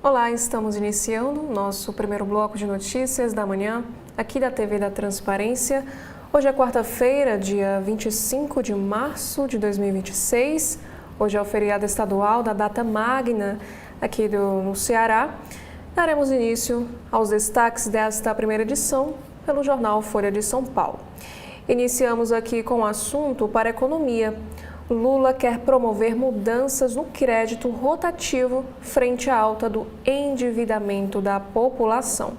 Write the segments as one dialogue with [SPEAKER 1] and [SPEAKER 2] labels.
[SPEAKER 1] Olá, estamos iniciando nosso primeiro bloco de notícias da manhã aqui da TV da Transparência. Hoje é quarta-feira, dia 25 de março de 2026. Hoje é o feriado estadual da data magna aqui no Ceará. Daremos início aos destaques desta primeira edição pelo jornal Folha de São Paulo. Iniciamos aqui com o assunto para a economia. Lula quer promover mudanças no crédito rotativo frente à alta do endividamento da população.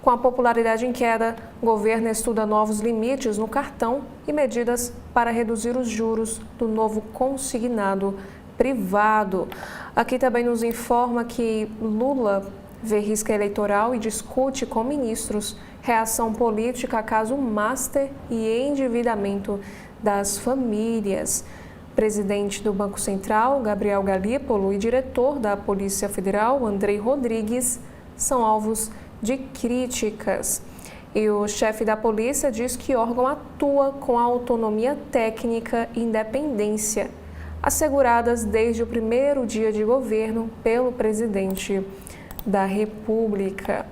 [SPEAKER 1] Com a popularidade em queda, o governo estuda novos limites no cartão e medidas para reduzir os juros do novo consignado privado. Aqui também nos informa que Lula vê risco eleitoral e discute com ministros reação política a caso Master e endividamento das famílias. Presidente do Banco Central, Gabriel Galípolo, e diretor da Polícia Federal, Andrei Rodrigues, são alvos de críticas. E o chefe da polícia diz que o órgão atua com autonomia técnica e independência, asseguradas desde o primeiro dia de governo pelo presidente da República.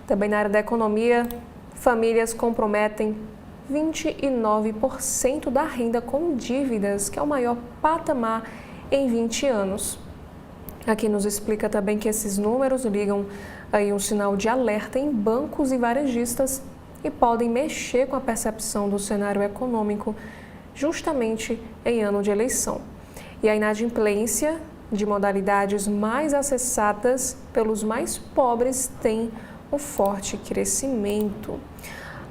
[SPEAKER 1] Também na área da economia, famílias comprometem 29% da renda com dívidas, que é o maior patamar em 20 anos. Aqui nos explica também que esses números ligam aí um sinal de alerta em bancos e varejistas e podem mexer com a percepção do cenário econômico justamente em ano de eleição. E a inadimplência de modalidades mais acessadas pelos mais pobres tem um forte crescimento.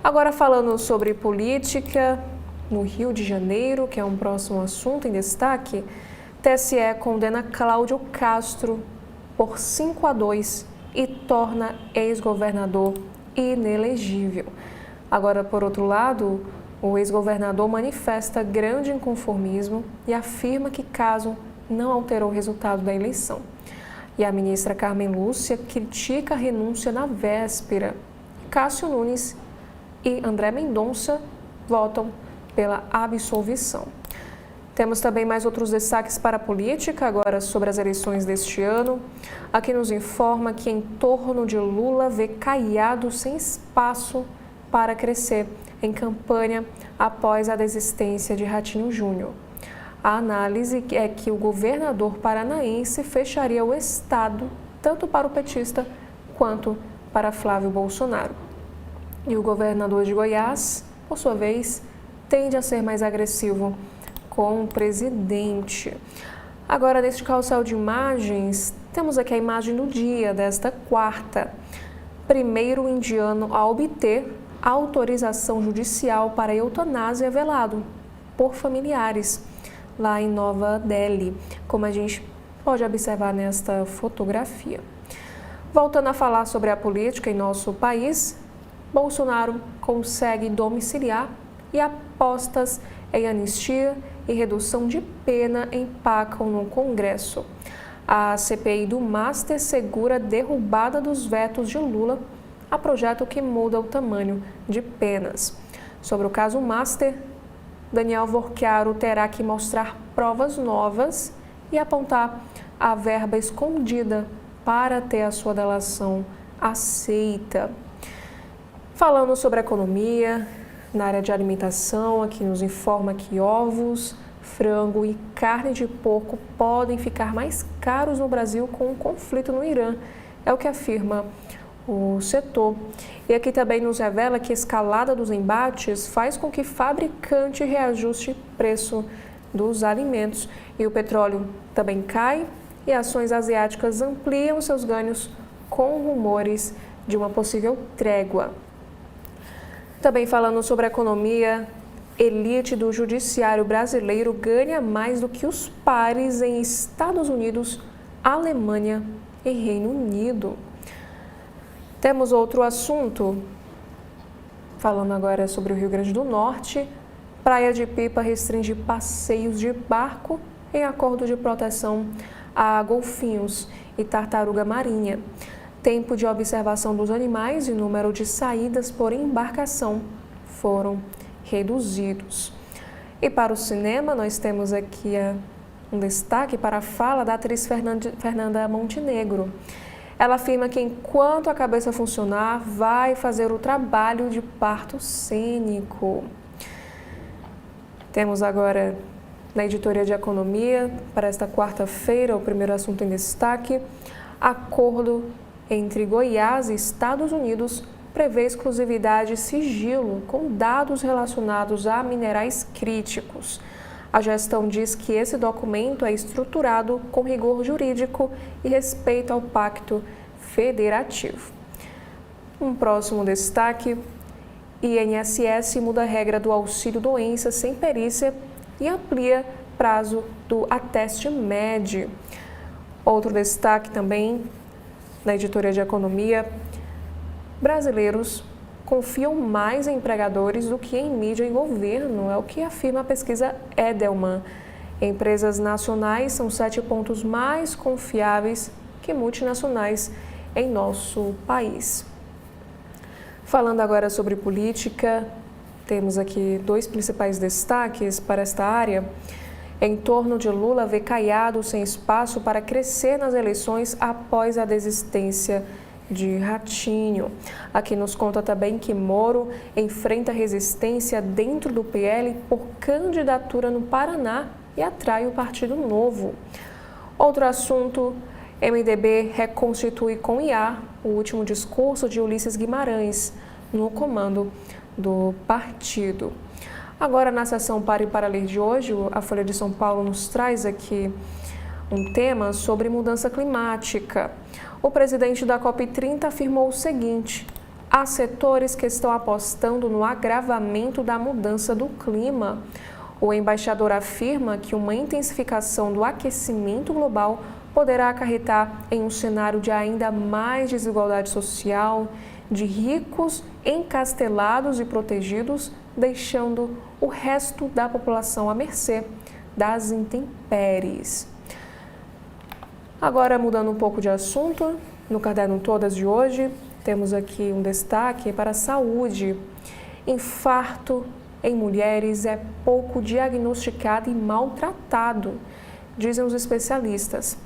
[SPEAKER 1] Agora falando sobre política, no Rio de Janeiro, que é um próximo assunto em destaque, TSE condena Cláudio Castro por 5-2 e torna ex-governador inelegível. Agora, por outro lado, o ex-governador manifesta grande inconformismo e afirma que caso não alterou o resultado da eleição. E a ministra Carmen Lúcia critica a renúncia na véspera. Cássio Nunes e André Mendonça votam pela absolvição. Temos também mais outros destaques para a política, agora sobre as eleições deste ano. Aqui nos informa que em torno de Lula vê Caiado sem espaço para crescer em campanha após a desistência de Ratinho Júnior. A análise é que o governador paranaense fecharia o estado tanto para o petista quanto para Flávio Bolsonaro. E o governador de Goiás, por sua vez, tende a ser mais agressivo com o presidente. Agora, neste carrossel de imagens, temos aqui a imagem do dia desta quarta. Primeiro indiano a obter autorização judicial para eutanásia velado por familiares lá em Nova Delhi, como a gente pode observar nesta fotografia. Voltando a falar sobre a política em nosso país, Bolsonaro consegue domiciliar e apostas em anistia e redução de pena empacam no Congresso. A CPI do Master segura a derrubada dos vetos de Lula a projeto que muda o tamanho de penas. Sobre o caso Master, Daniel Vorchiaro terá que mostrar provas novas e apontar a verba escondida para ter a sua delação aceita. Falando sobre a economia, na área de alimentação, aqui nos informa que ovos, frango e carne de porco podem ficar mais caros no Brasil com o conflito no Irã. É o que afirma o setor. E aqui também nos revela que a escalada dos embates faz com que fabricante reajuste o preço dos alimentos. E o petróleo também cai e ações asiáticas ampliam seus ganhos com rumores de uma possível trégua. Também falando sobre a economia, elite do judiciário brasileiro ganha mais do que os pares em Estados Unidos, Alemanha e Reino Unido. Temos outro assunto, falando agora sobre o Rio Grande do Norte. Praia de Pipa restringe passeios de barco em acordo de proteção a golfinhos e tartaruga marinha. Tempo de observação dos animais e número de saídas por embarcação foram reduzidos. E para o cinema, nós temos aqui a um destaque para a fala da atriz Fernanda Montenegro. Ela afirma que enquanto a cabeça funcionar, vai fazer o trabalho de parto cênico. Temos agora na editoria de economia, para esta quarta-feira, o primeiro assunto em destaque: acordo entre Goiás e Estados Unidos prevê exclusividade e sigilo com dados relacionados a minerais críticos. A gestão diz que esse documento é estruturado com rigor jurídico e respeito ao Pacto Federativo. Um próximo destaque: INSS muda a regra do auxílio-doença sem perícia e amplia prazo do ateste MED. Outro destaque também na editoria de economia: brasileiros confiam mais em empregadores do que em mídia e governo, é o que afirma a pesquisa Edelman. Empresas nacionais são 7 pontos mais confiáveis que multinacionais em nosso país. Falando agora sobre política, temos aqui 2 principais destaques para esta área. Em torno de Lula vê Caiado sem espaço para crescer nas eleições após a desistência de Ratinho. Aqui nos conta também que Moro enfrenta resistência dentro do PL por candidatura no Paraná e atrai o Partido Novo. Outro assunto: MDB reconstitui com IA o último discurso de Ulisses Guimarães no comando do partido. Agora, na sessão Pare para Ler de hoje, a Folha de São Paulo nos traz aqui um tema sobre mudança climática. O presidente da COP30 afirmou o seguinte: há setores que estão apostando no agravamento da mudança do clima. O embaixador afirma que uma intensificação do aquecimento global poderá acarretar em um cenário de ainda mais desigualdade social, de ricos encastelados e protegidos, deixando o resto da população à mercê das intempéries. Agora, mudando um pouco de assunto, no Caderno Todas de hoje, temos aqui um destaque para a saúde. Infarto em mulheres é pouco diagnosticado e maltratado, dizem os especialistas.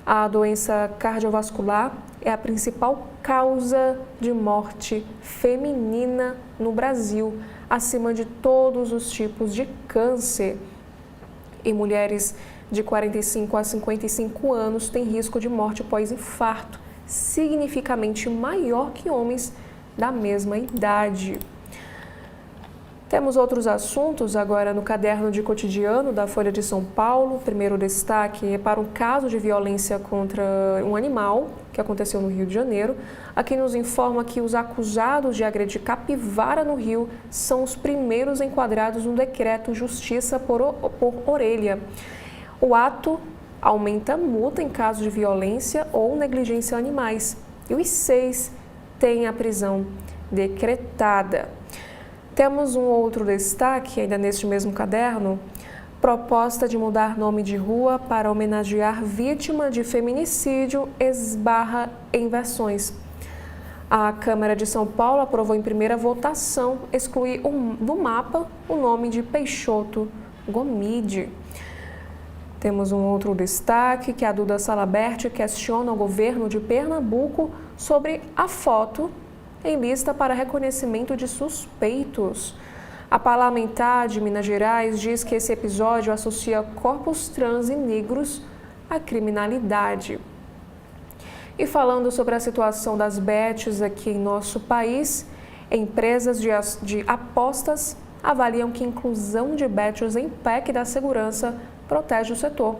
[SPEAKER 1] A doença cardiovascular é a principal causa de morte feminina no Brasil, acima de todos os tipos de câncer. E mulheres de 45 a 55 anos têm risco de morte pós-infarto, significativamente maior que homens da mesma idade. Temos outros assuntos agora no caderno de cotidiano da Folha de São Paulo. Primeiro destaque é para um caso de violência contra um animal que aconteceu no Rio de Janeiro. Aqui nos informa que os acusados de agredir capivara no Rio são os primeiros enquadrados no decreto Justiça por Orelha. O ato aumenta a multa em caso de violência ou negligência a animais. E os 6 têm a prisão decretada. Temos um outro destaque, ainda neste mesmo caderno: proposta de mudar nome de rua para homenagear vítima de feminicídio esbarra em versões. A Câmara de São Paulo aprovou em primeira votação excluir do mapa o nome de Peixoto Gomide. Temos um outro destaque, que a Duda Salabert questiona o governo de Pernambuco sobre a foto em lista para reconhecimento de suspeitos. A parlamentar de Minas Gerais diz que esse episódio associa corpos trans e negros à criminalidade. E falando sobre a situação das bets aqui em nosso país, empresas de apostas avaliam que a inclusão de bets em PEC da segurança protege o setor.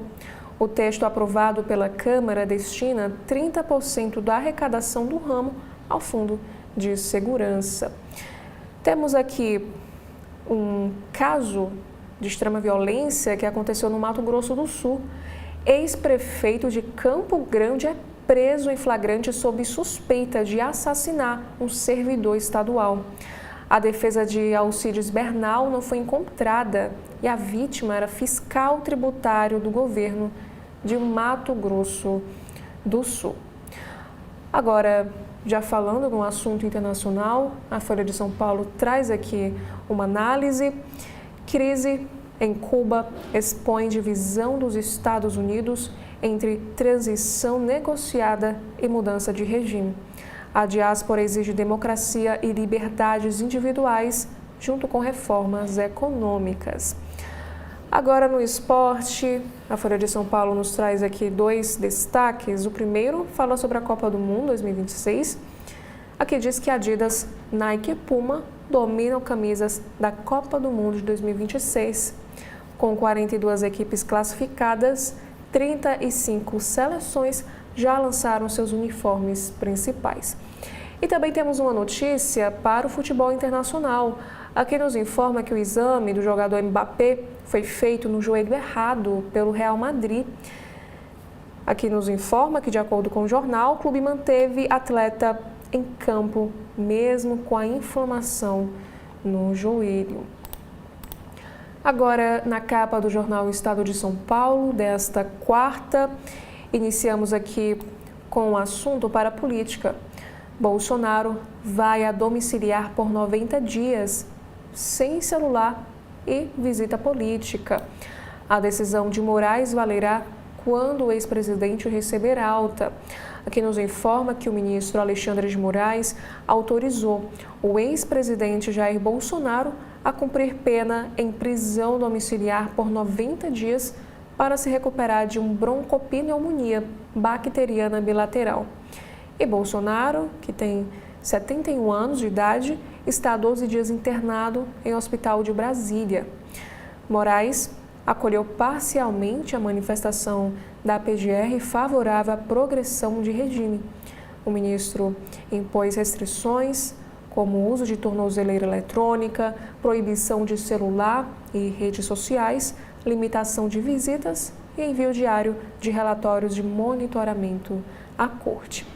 [SPEAKER 1] O texto aprovado pela Câmara destina 30% da arrecadação do ramo ao Fundo de Segurança. Temos aqui um caso de extrema violência que aconteceu no Mato Grosso do Sul. Ex-prefeito de Campo Grande é preso em flagrante sob suspeita de assassinar um servidor estadual. A defesa de Alcides Bernal não foi encontrada e a vítima era fiscal tributário do governo de Mato Grosso do Sul. Agora, já falando num assunto internacional, a Folha de São Paulo traz aqui uma análise. Crise Em Cuba, expõe divisão dos Estados Unidos entre transição negociada e mudança de regime. A diáspora exige democracia e liberdades individuais, junto com reformas econômicas. Agora no esporte, a Folha de São Paulo nos traz aqui 2 destaques. O primeiro fala sobre a Copa do Mundo 2026. Aqui diz que Adidas, Nike e Puma dominam camisas da Copa do Mundo de 2026. Com 42 equipes classificadas, 35 seleções já lançaram seus uniformes principais. E também temos uma notícia para o futebol internacional. Aqui nos informa que o exame do jogador Mbappé foi feito no joelho errado pelo Real Madrid. Aqui nos informa que, de acordo com o jornal, o clube manteve atleta em campo, mesmo com a inflamação no joelho. Agora, na capa do jornal Estado de São Paulo, desta quarta, iniciamos aqui com o assunto para a política. Bolsonaro vai a domiciliar por 90 dias, sem celular e visita política. A decisão de Moraes valerá quando o ex-presidente receber alta. Aqui nos informa que o ministro Alexandre de Moraes autorizou o ex-presidente Jair Bolsonaro a cumprir pena em prisão domiciliar por 90 dias para se recuperar de uma broncopneumonia bacteriana bilateral. E Bolsonaro, que tem 71 anos de idade, está há 12 dias internado em um hospital de Brasília. Moraes acolheu parcialmente a manifestação da PGR favorável à progressão de regime. O ministro impôs restrições, como o uso de tornozeleira eletrônica, proibição de celular e redes sociais, limitação de visitas e envio diário de relatórios de monitoramento à corte.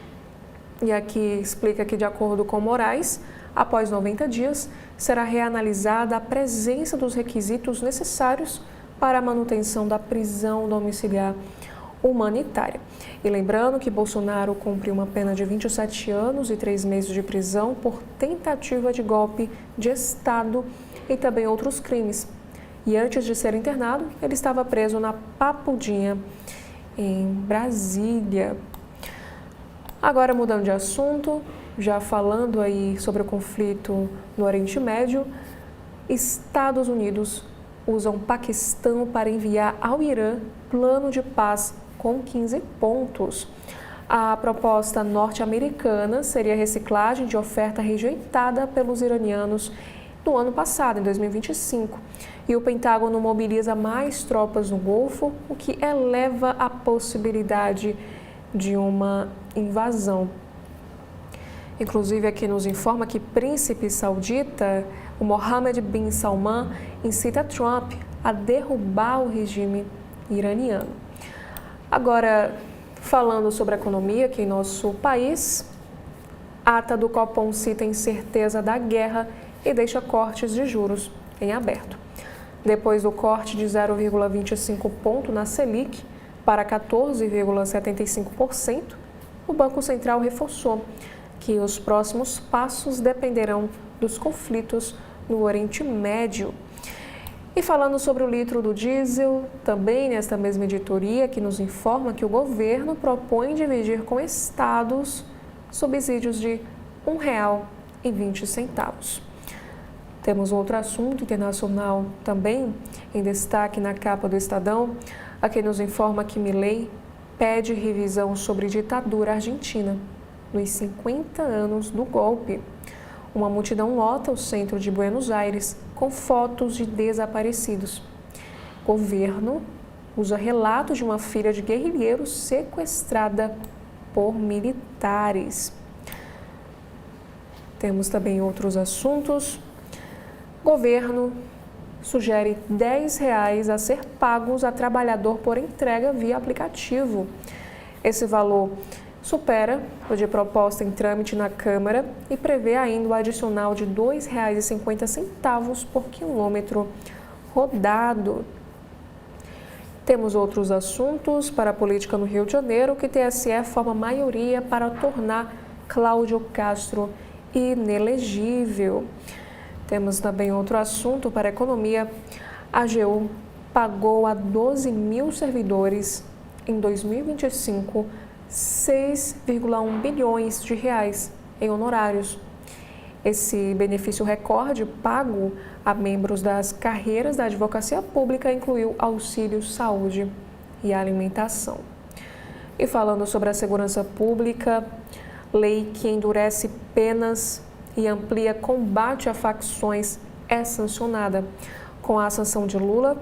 [SPEAKER 1] E aqui explica que, de acordo com Moraes, após 90 dias, será reanalisada a presença dos requisitos necessários para a manutenção da prisão domiciliar humanitária. E lembrando que Bolsonaro cumpriu uma pena de 27 anos e 3 meses de prisão por tentativa de golpe de Estado e também outros crimes. E antes de ser internado, ele estava preso na Papudinha, em Brasília. Agora, mudando de assunto, já falando aí sobre o conflito no Oriente Médio, Estados Unidos usam Paquistão para enviar ao Irã plano de paz com 15 pontos. A proposta norte-americana seria a reciclagem de oferta rejeitada pelos iranianos no ano passado, em 2025. E o Pentágono mobiliza mais tropas no Golfo, o que eleva a possibilidade de uma invasão. Inclusive, aqui nos informa que príncipe saudita, o Mohammed bin Salman, incita Trump a derrubar o regime iraniano. Agora, falando sobre a economia aqui em nosso país, ata do Copom cita incerteza da guerra e deixa cortes de juros em aberto. Depois do corte de 0,25 ponto na Selic para 14,75%, o Banco Central reforçou que os próximos passos dependerão dos conflitos no Oriente Médio. E falando sobre o litro do diesel, também nesta mesma editoria que nos informa que o governo propõe dividir com estados subsídios de R$ 1,20. Temos outro assunto internacional também em destaque na capa do Estadão. Aqui nos informa que Milei pede revisão sobre ditadura argentina nos 50 anos do golpe. Uma multidão lota o centro de Buenos Aires com fotos de desaparecidos. O governo usa relatos de uma filha de guerrilheiros sequestrada por militares. Temos também outros assuntos. Governo sugere R$ 10 a ser pagos a trabalhador por entrega via aplicativo. Esse valor supera o de proposta em trâmite na Câmara e prevê ainda o adicional de R$ 2,50 por quilômetro rodado. Temos outros assuntos para a política no Rio de Janeiro, que TSE forma maioria para tornar Cláudio Castro inelegível. Temos também outro assunto para a economia. A AGU pagou a 12 mil servidores em 2025 6,1 bilhões de reais em honorários. Esse benefício recorde pago a membros das carreiras da advocacia pública incluiu auxílio saúde e alimentação. E falando sobre a segurança pública, lei que endurece penas e amplia combate a facções é sancionada. Com a sanção de Lula,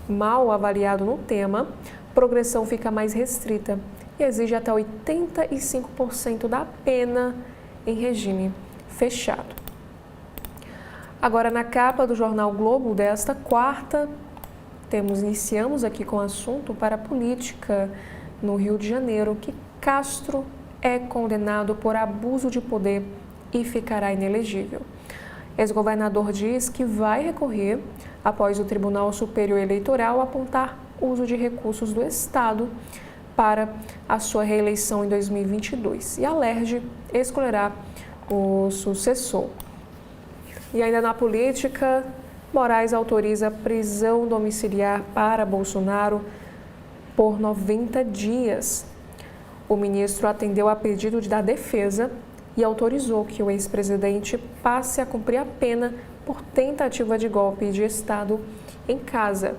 [SPEAKER 1] mal avaliado no tema, progressão fica mais restrita e exige até 85% da pena em regime fechado. Agora, na capa do jornal Globo desta quarta, iniciamos aqui com o assunto para a política no Rio de Janeiro, que Castro é condenado por abuso de poder e ficará inelegível. Ex-governador diz que vai recorrer após o Tribunal Superior Eleitoral apontar uso de recursos do Estado para a sua reeleição em 2022 e a LERJ escolherá o sucessor. E ainda na política, Moraes autoriza prisão domiciliar para Bolsonaro por 90 dias. O ministro atendeu a pedido da defesa e autorizou que o ex-presidente passe a cumprir a pena por tentativa de golpe de Estado em casa.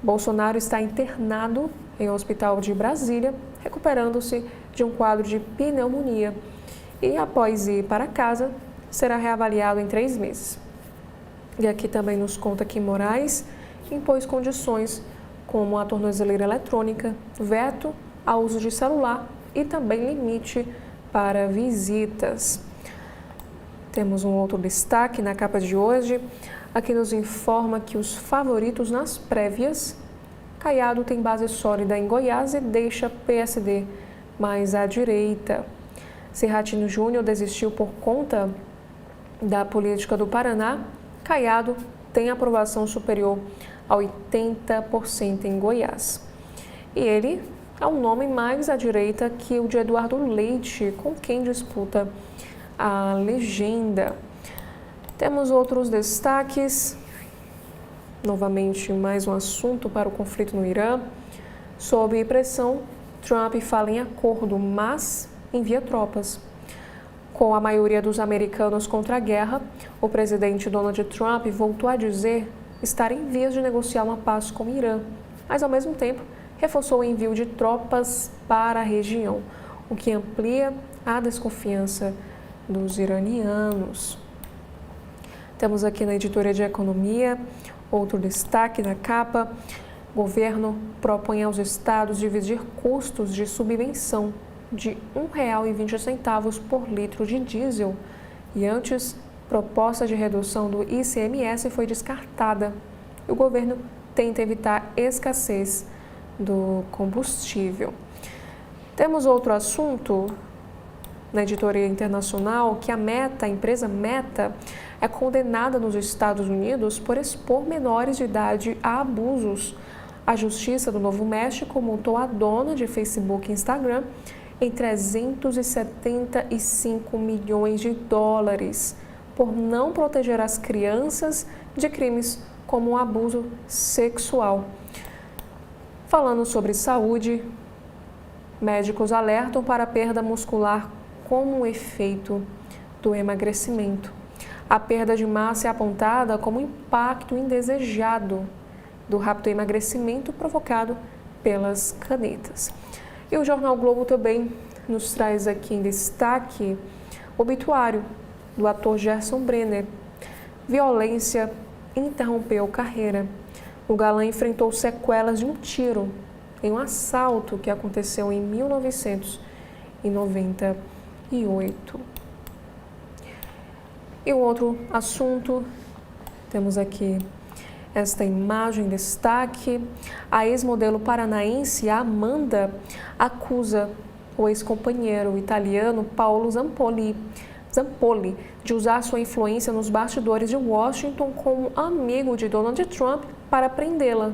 [SPEAKER 1] Bolsonaro está internado em um hospital de Brasília, recuperando-se de um quadro de pneumonia e, após ir para casa, será reavaliado em 3 meses. E aqui também nos conta que Moraes impôs condições como a tornozeleira eletrônica, veto ao uso de celular e também limite para visitas. Temos um outro destaque na capa de hoje. Aqui nos informa que os favoritos nas prévias, Caiado tem base sólida em Goiás e deixa PSD mais à direita. Serratino Júnior desistiu por conta da política do Paraná. Caiado tem aprovação superior a 80% em Goiás. E ele é um nome mais à direita que o de Eduardo Leite, com quem disputa a legenda. Temos outros destaques. Novamente, mais um assunto para o conflito no Irã. Sob pressão, Trump fala em acordo, mas envia tropas. Com a maioria dos americanos contra a guerra, o presidente Donald Trump voltou a dizer estar em vias de negociar uma paz com o Irã, mas ao mesmo tempo reforçou o envio de tropas para a região, o que amplia a desconfiança dos iranianos. Temos aqui na editoria de economia outro destaque na capa. Governo propõe aos estados dividir custos de subvenção de R$ 1,20 por litro de diesel. E antes, proposta de redução do ICMS foi descartada. O governo tenta evitar escassez do combustível. Temos outro assunto na editoria internacional, que a empresa Meta, é condenada nos Estados Unidos por expor menores de idade a abusos. A Justiça do Novo México multou a dona de Facebook e Instagram em 375 milhões de dólares por não proteger as crianças de crimes como o abuso sexual. Falando sobre saúde, médicos alertam para a perda muscular como efeito do emagrecimento. A perda de massa é apontada como impacto indesejado do rápido emagrecimento provocado pelas canetas. E o Jornal Globo também nos traz aqui em destaque o obituário do ator Gerson Brenner. Violência interrompeu carreira. O galã enfrentou sequelas de um tiro em um assalto que aconteceu em 1998. E um outro assunto, temos aqui esta imagem em destaque. A ex-modelo paranaense Amanda acusa o ex-companheiro italiano Paolo Zampoli de usar sua influência nos bastidores de Washington como amigo de Donald Trump para prendê-la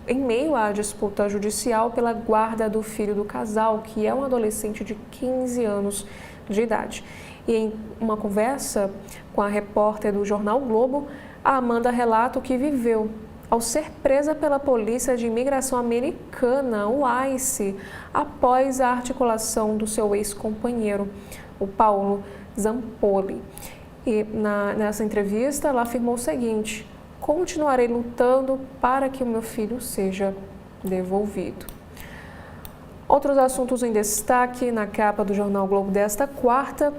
[SPEAKER 1] em meio à disputa judicial pela guarda do filho do casal, que é um adolescente de 15 anos de idade. E em uma conversa com a repórter do Jornal Globo, A Amanda relata o que viveu ao ser presa pela Polícia de Imigração Americana, o ICE, após a articulação do seu ex-companheiro, o Paulo Zampoli. E nessa entrevista, ela afirmou o seguinte: continuarei lutando para que o meu filho seja devolvido. Outros assuntos em destaque na capa do Jornal Globo desta quarta: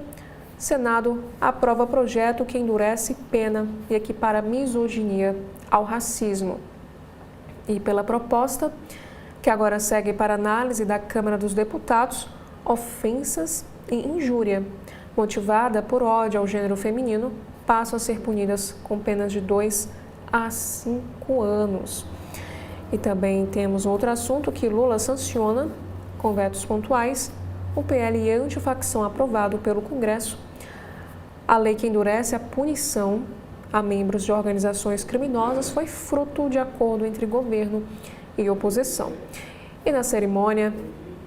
[SPEAKER 1] Senado aprova projeto que endurece pena e equipara misoginia ao racismo. E pela proposta, que agora segue para análise da Câmara dos Deputados, ofensas e injúria motivada por ódio ao gênero feminino passam a ser punidas com penas de 2 a 5 anos. E também temos outro assunto que Lula sanciona, com vetos pontuais, o PL antifacção aprovado pelo Congresso. A lei que endurece a punição a membros de organizações criminosas foi fruto de acordo entre governo e oposição. E na cerimônia,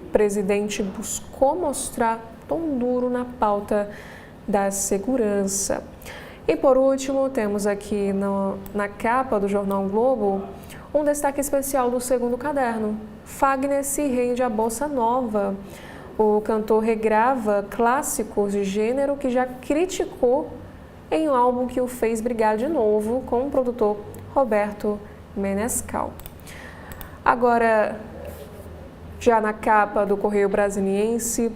[SPEAKER 1] o presidente buscou mostrar tom duro na pauta da segurança. E por último, temos aqui na capa do Jornal Globo um destaque especial do segundo caderno. Fagner se rende à bossa nova. O cantor regrava clássicos de gênero que já criticou em um álbum que o fez brigar de novo com o produtor Roberto Menescal. Agora, já na capa do Correio Brasiliense,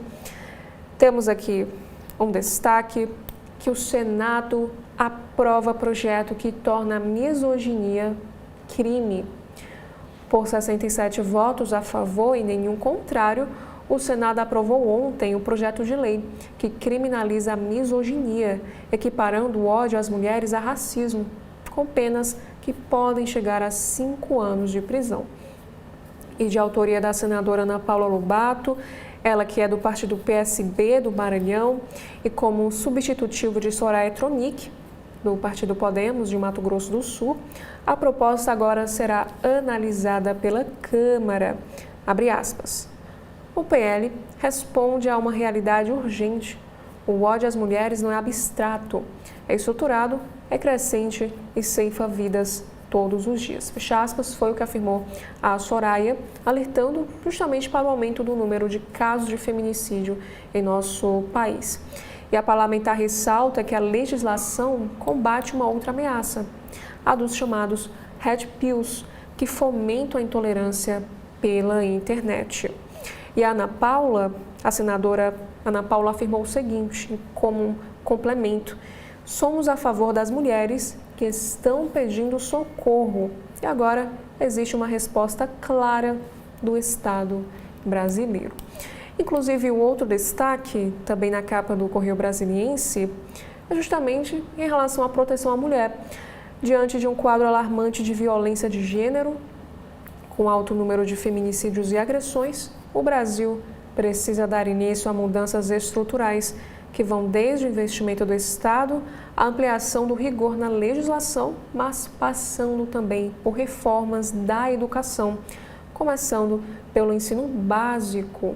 [SPEAKER 1] temos aqui um destaque que o Senado aprova projeto que torna a misoginia crime. Por 67 votos a favor e nenhum contrário, o Senado aprovou ontem o projeto de lei que criminaliza a misoginia, equiparando o ódio às mulheres a racismo, com penas que podem chegar a 5 anos de prisão. E de autoria da senadora Ana Paula Lobato, ela que é do partido PSB do Maranhão e como substitutivo de Soraya Tronic, do partido Podemos de Mato Grosso do Sul, a proposta agora será analisada pela Câmara. Abre aspas. O PL responde a uma realidade urgente. O ódio às mulheres não é abstrato, é estruturado, é crescente e ceifa vidas todos os dias. Fecha aspas, foi o que afirmou a Soraya, alertando justamente para o aumento do número de casos de feminicídio em nosso país. E a parlamentar ressalta que a legislação combate uma outra ameaça, a dos chamados Red Pills, que fomentam a intolerância pela internet. E a senadora Ana Paula afirmou o seguinte, como um complemento: somos a favor das mulheres que estão pedindo socorro. E agora existe uma resposta clara do Estado brasileiro. Inclusive, o outro destaque, também na capa do Correio Brasiliense, é justamente em relação à proteção à mulher. Diante de um quadro alarmante de violência de gênero, com alto número de feminicídios e agressões, o Brasil precisa dar início a mudanças estruturais que vão desde o investimento do Estado à ampliação do rigor na legislação, mas passando também por reformas da educação, começando pelo ensino básico.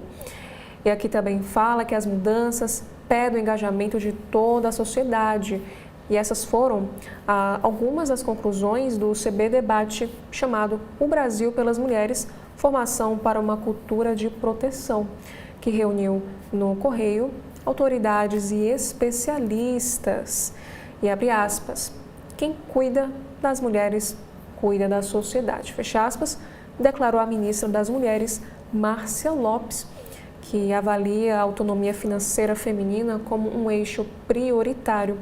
[SPEAKER 1] E aqui também fala que as mudanças pedem o engajamento de toda a sociedade. E essas foram algumas das conclusões do CB Debate chamado O Brasil pelas Mulheres, Formação para uma Cultura de Proteção, que reuniu no Correio autoridades e especialistas. E abre aspas, quem cuida das mulheres, cuida da sociedade. Fecha aspas, declarou a ministra das Mulheres, Márcia Lopes, que avalia a autonomia financeira feminina como um eixo prioritário.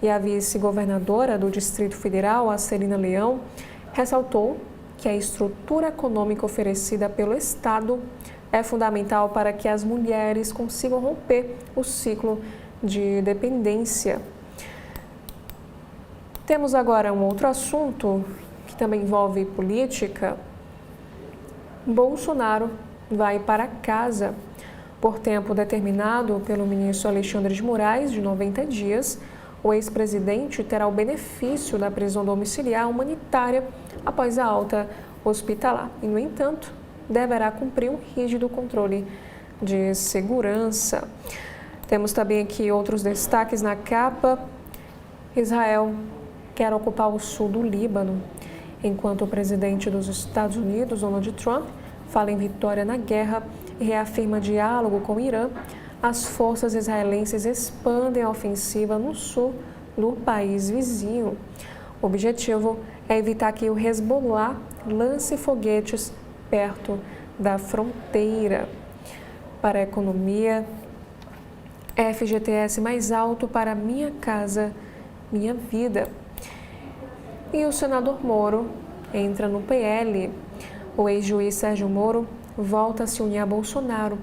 [SPEAKER 1] E a vice-governadora do Distrito Federal, a Celina Leão, ressaltou que a estrutura econômica oferecida pelo Estado é fundamental para que as mulheres consigam romper o ciclo de dependência. Temos agora um outro assunto que também envolve política. Bolsonaro vai para casa. Por tempo determinado pelo ministro Alexandre de Moraes, de 90 dias, o ex-presidente terá o benefício da prisão domiciliar humanitária após a alta hospitalar. E, no entanto, deverá cumprir um rígido controle de segurança. Temos também aqui outros destaques na capa. Israel quer ocupar o sul do Líbano, enquanto o presidente dos Estados Unidos, Donald Trump, fala em vitória na guerra e reafirma diálogo com o Irã. As forças israelenses expandem a ofensiva no sul do país vizinho. O objetivo é evitar que o Hezbollah lance foguetes perto da fronteira. Para a economia, FGTS mais alto para Minha Casa, Minha Vida. E o senador Moro entra no PL. O ex-juiz Sérgio Moro volta a se unir a Bolsonaro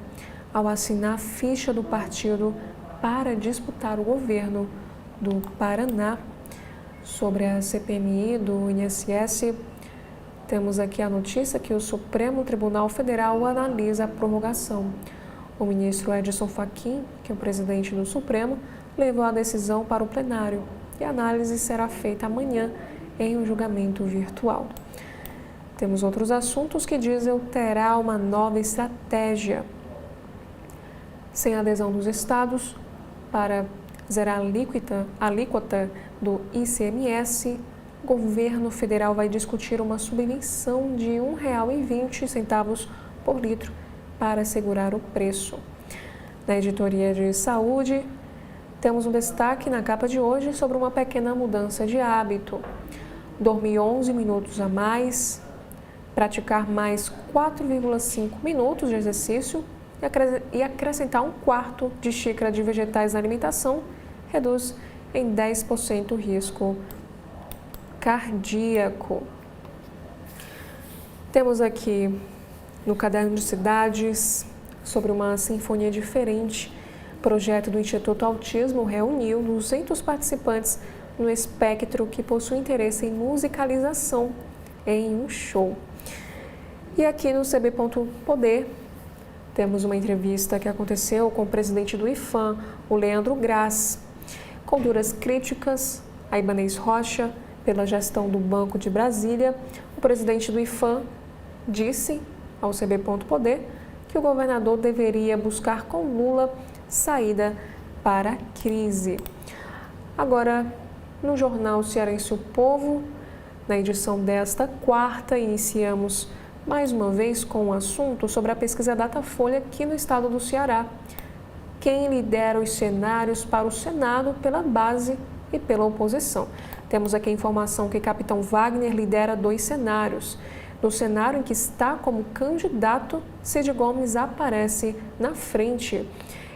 [SPEAKER 1] ao assinar a ficha do partido para disputar o governo do Paraná. Sobre a CPMI do INSS, temos aqui a notícia que o Supremo Tribunal Federal analisa a prorrogação. O ministro Edson Fachin, que é o presidente do Supremo, levou a decisão para o plenário e a análise será feita amanhã em um julgamento virtual. Temos outros assuntos que diesel terá uma nova estratégia. Sem adesão dos estados para zerar a alíquota do ICMS, o governo federal vai discutir uma subvenção de R$ 1,20 por litro para segurar o preço. Na editoria de saúde, temos um destaque na capa de hoje sobre uma pequena mudança de hábito. Dormir 11 minutos a mais, praticar mais 4,5 minutos de exercício e acrescentar 1/4 de xícara de vegetais na alimentação reduz em 10% o risco cardíaco. Temos aqui no Caderno de Cidades sobre uma sinfonia diferente. O projeto do Instituto Autismo reuniu 200 participantes no espectro que possui interesse em musicalização em um show. E aqui no CB.poder temos uma entrevista que aconteceu com o presidente do IPHAN, o Leandro Graz, com duras críticas a Ibanez Rocha pela gestão do Banco de Brasília. O presidente do IPHAN disse ao CB.poder que o governador deveria buscar com Lula saída para a crise. Agora, no jornal Cearense O Povo, na edição desta quarta, iniciamos mais uma vez com um assunto sobre a pesquisa Datafolha aqui no estado do Ceará. Quem lidera os cenários para o Senado pela base e pela oposição. Temos aqui a informação que Capitão Wagner lidera 2 cenários. No cenário em que está como candidato, Cid Gomes aparece na frente.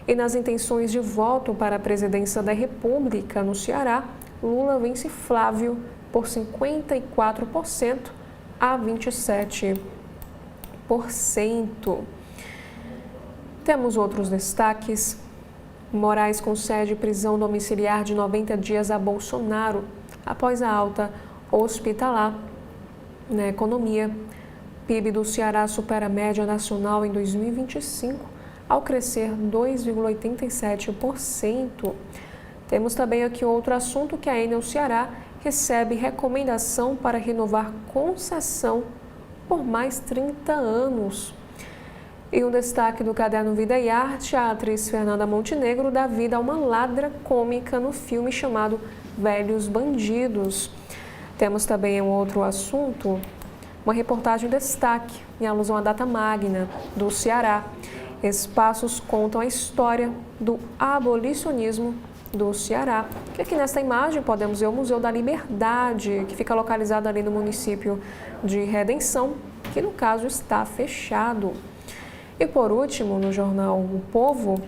[SPEAKER 1] E nas intenções de voto para a presidência da República no Ceará, Lula vence Flávio por 54% a 27%. Temos outros destaques. Moraes concede prisão domiciliar de 90 dias a Bolsonaro após a alta hospitalar. Na economia, PIB do Ceará supera a média nacional em 2025 ao crescer 2,87%. Temos também aqui outro assunto que a Enel Ceará recebe recomendação para renovar concessão por mais 30 anos. E um destaque do Caderno Vida e Arte, a atriz Fernanda Montenegro dá vida a uma ladra cômica no filme chamado Velhos Bandidos. Temos também um outro assunto, uma reportagem em destaque, em alusão à data magna do Ceará. Espaços contam a história do abolicionismo do Ceará. Que aqui nesta imagem podemos ver o Museu da Liberdade, que fica localizado ali no município de Redenção, que no caso está fechado. E por último, no jornal O Povo,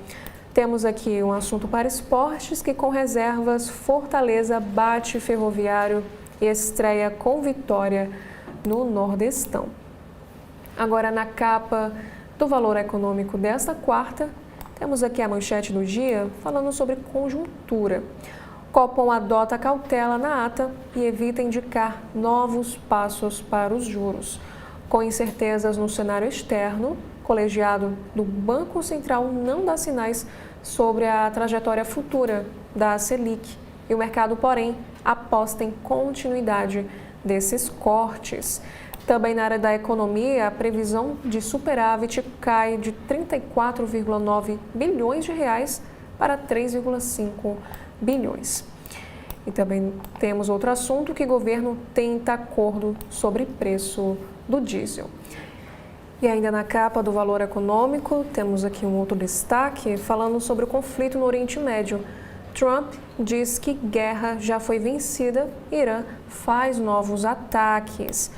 [SPEAKER 1] temos aqui um assunto para esportes que com reservas, Fortaleza bate Ferroviário e estreia com vitória no Nordestão. Agora na capa do Valor Econômico desta quarta, temos aqui a manchete do dia falando sobre conjuntura. Copom adota cautela na ata e evita indicar novos passos para os juros. Com incertezas no cenário externo, o colegiado do Banco Central não dá sinais sobre a trajetória futura da Selic e o mercado, porém, aposta em continuidade desses cortes. Também na área da economia, a previsão de superávit cai de 34,9 bilhões de reais para 3,5 bilhões. E também temos outro assunto que o governo tenta acordo sobre preço do diesel. E ainda na capa do Valor Econômico, temos aqui um outro destaque falando sobre o conflito no Oriente Médio. Trump diz que guerra já foi vencida, Irã faz novos ataques.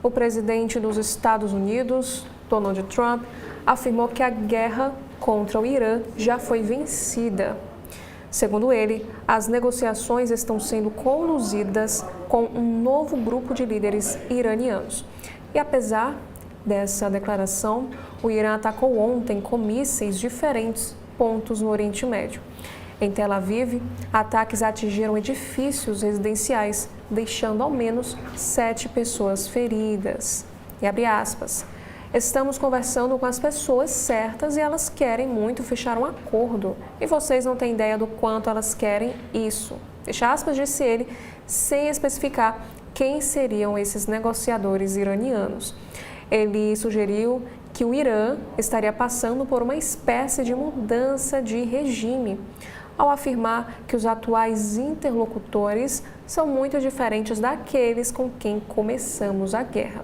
[SPEAKER 1] O presidente dos Estados Unidos, Donald Trump, afirmou que a guerra contra o Irã já foi vencida. Segundo ele, as negociações estão sendo conduzidas com um novo grupo de líderes iranianos. E apesar dessa declaração, o Irã atacou ontem com mísseis diferentes pontos no Oriente Médio. Em Tel Aviv, ataques atingiram edifícios residenciais, deixando ao menos 7 pessoas feridas. E abre aspas. Estamos conversando com as pessoas certas e elas querem muito fechar um acordo. E vocês não têm ideia do quanto elas querem isso. Fecha aspas, disse ele, sem especificar quem seriam esses negociadores iranianos. Ele sugeriu que o Irã estaria passando por uma espécie de mudança de regime, ao afirmar que os atuais interlocutores são muito diferentes daqueles com quem começamos a guerra.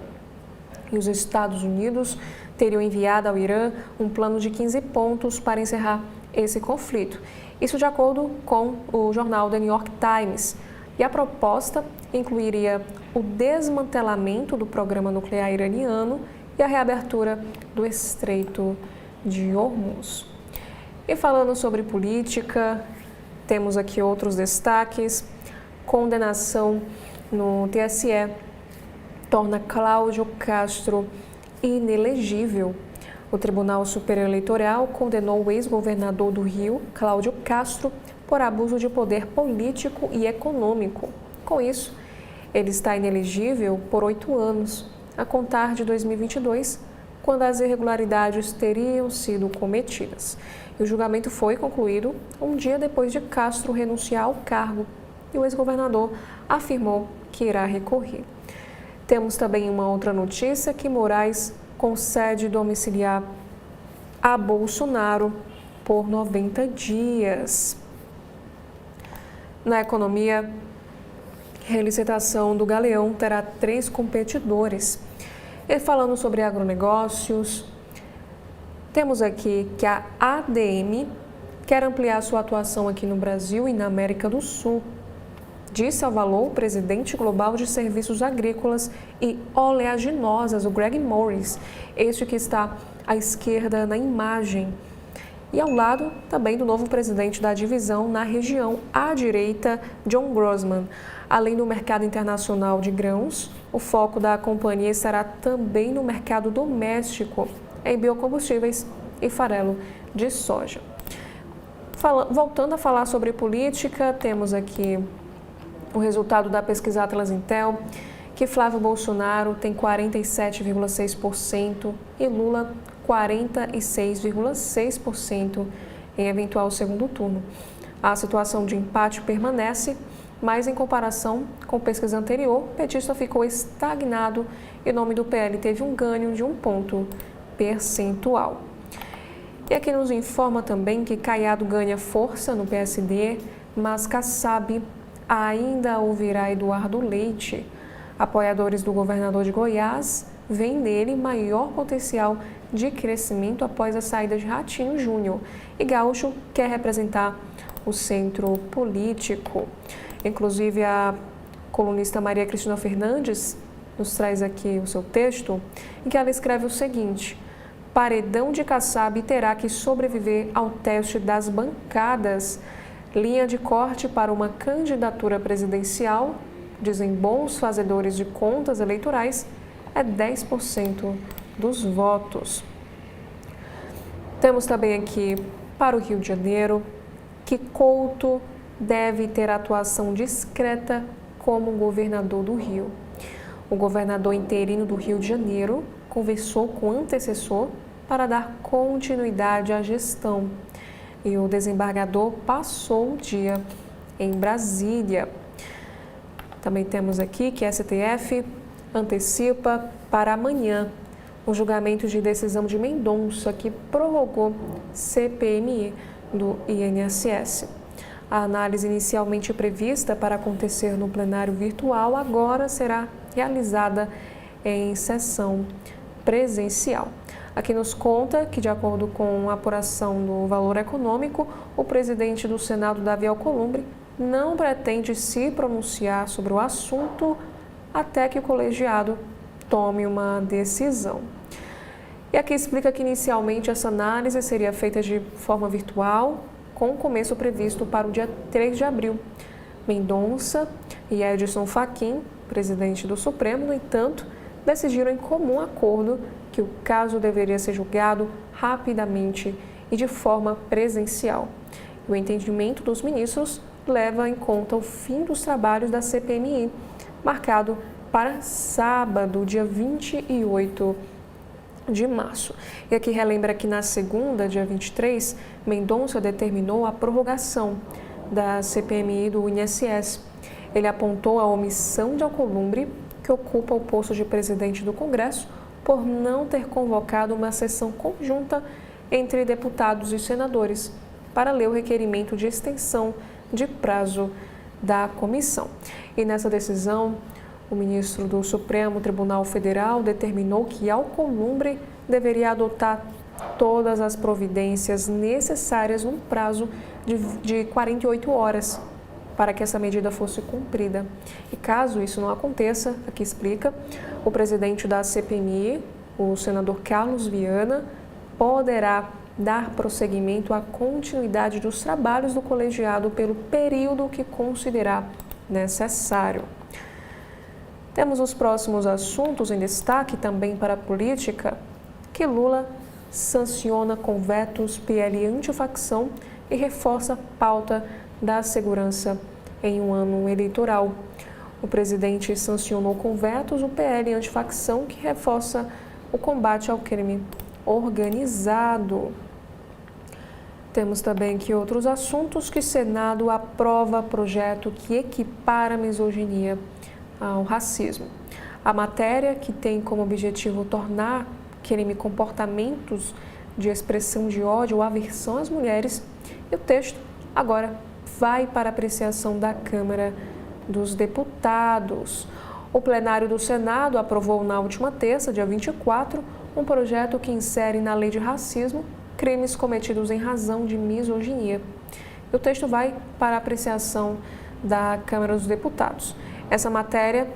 [SPEAKER 1] E os Estados Unidos teriam enviado ao Irã um plano de 15 pontos para encerrar esse conflito. Isso de acordo com o jornal The New York Times. E a proposta incluiria o desmantelamento do programa nuclear iraniano e a reabertura do Estreito de Hormuz. E falando sobre política, temos aqui outros destaques. Condenação no TSE torna Cláudio Castro inelegível. O Tribunal Superior Eleitoral condenou o ex-governador do Rio, Cláudio Castro, por abuso de poder político e econômico. Com isso, ele está inelegível por 8 anos, a contar de 2022, quando as irregularidades teriam sido cometidas. E o julgamento foi concluído um dia depois de Castro renunciar ao cargo e o ex-governador afirmou que irá recorrer. Temos também uma outra notícia que Moraes concede domiciliar a Bolsonaro por 90 dias. Na economia, relicitação do Galeão terá 3 competidores. E falando sobre agronegócios, temos aqui que a ADM quer ampliar sua atuação aqui no Brasil e na América do Sul. Disse ao Valor o presidente global de serviços agrícolas e oleaginosas, o Greg Morris, este que está à esquerda na imagem. E ao lado também do novo presidente da divisão na região, à direita, John Grossman. Além do mercado internacional de grãos, o foco da companhia estará também no mercado doméstico, em biocombustíveis e farelo de soja. Voltando a falar sobre política, temos aqui o resultado da pesquisa Atlas Intel, que Flávio Bolsonaro tem 47,6% e Lula 46,6% em eventual segundo turno. A situação de empate permanece, mas em comparação com a pesquisa anterior, o petista ficou estagnado e o nome do PL teve um ganho de 1 ponto percentual. E aqui nos informa também que Caiado ganha força no PSD, mas Kassab ainda ouvirá Eduardo Leite. Apoiadores do governador de Goiás veem nele maior potencial de crescimento após a saída de Ratinho Júnior. E Gaúcho quer representar o centro político. Inclusive, a colunista Maria Cristina Fernandes nos traz aqui o seu texto, em que ela escreve o seguinte: paredão de Kassab terá que sobreviver ao teste das bancadas. Linha de corte para uma candidatura presidencial, dizem bons fazedores de contas eleitorais, é 10% dos votos. Temos também aqui para o Rio de Janeiro que Couto deve ter atuação discreta como governador do Rio. O governador interino do Rio de Janeiro conversou com o antecessor para dar continuidade à gestão. E o desembargador passou o dia em Brasília. Também temos aqui que a STF antecipa para amanhã o julgamento de decisão de Mendonça, que prorrogou CPMI do INSS. A análise inicialmente prevista para acontecer no plenário virtual agora será realizada em sessão presencial. Aqui nos conta que, de acordo com a apuração do Valor Econômico, o presidente do Senado, Davi Alcolumbre, não pretende se pronunciar sobre o assunto até que o colegiado tome uma decisão. E aqui explica que inicialmente essa análise seria feita de forma virtual, com começo previsto para o dia 3 de abril. Mendonça e Edson Fachin, presidente do Supremo, no entanto, decidiram em comum acordo que o caso deveria ser julgado rapidamente e de forma presencial. O entendimento dos ministros leva em conta o fim dos trabalhos da CPMI, marcado para sábado, dia 28 de março. E aqui relembra que na segunda, dia 23, Mendonça determinou a prorrogação da CPMI do INSS. Ele apontou a omissão de Alcolumbre, que ocupa o posto de presidente do Congresso, por não ter convocado uma sessão conjunta entre deputados e senadores para ler o requerimento de extensão de prazo da comissão. E nessa decisão, o ministro do Supremo Tribunal Federal determinou que Alcolumbre deveria adotar todas as providências necessárias num prazo de 48 horas para que essa medida fosse cumprida. E caso isso não aconteça, aqui explica, o presidente da CPMI, o senador Carlos Viana, poderá dar prosseguimento à continuidade dos trabalhos do colegiado pelo período que considerar necessário. Temos os próximos assuntos em destaque também para a política, que Lula sanciona com vetos PL antifacção e reforça a pauta da segurança em um ano eleitoral. O presidente sancionou com vetos o PL antifacção, que reforça o combate ao crime organizado. Temos também aqui outros assuntos, que Senado aprova projeto que equipara a misoginia ao racismo. A matéria, que tem como objetivo tornar crime comportamentos de expressão de ódio ou aversão às mulheres, e o texto agora vai para apreciação da Câmara dos Deputados. O plenário do Senado aprovou na última terça, dia 24, um projeto que insere na lei de racismo crimes cometidos em razão de misoginia. E o texto vai para apreciação da Câmara dos Deputados. Essa matéria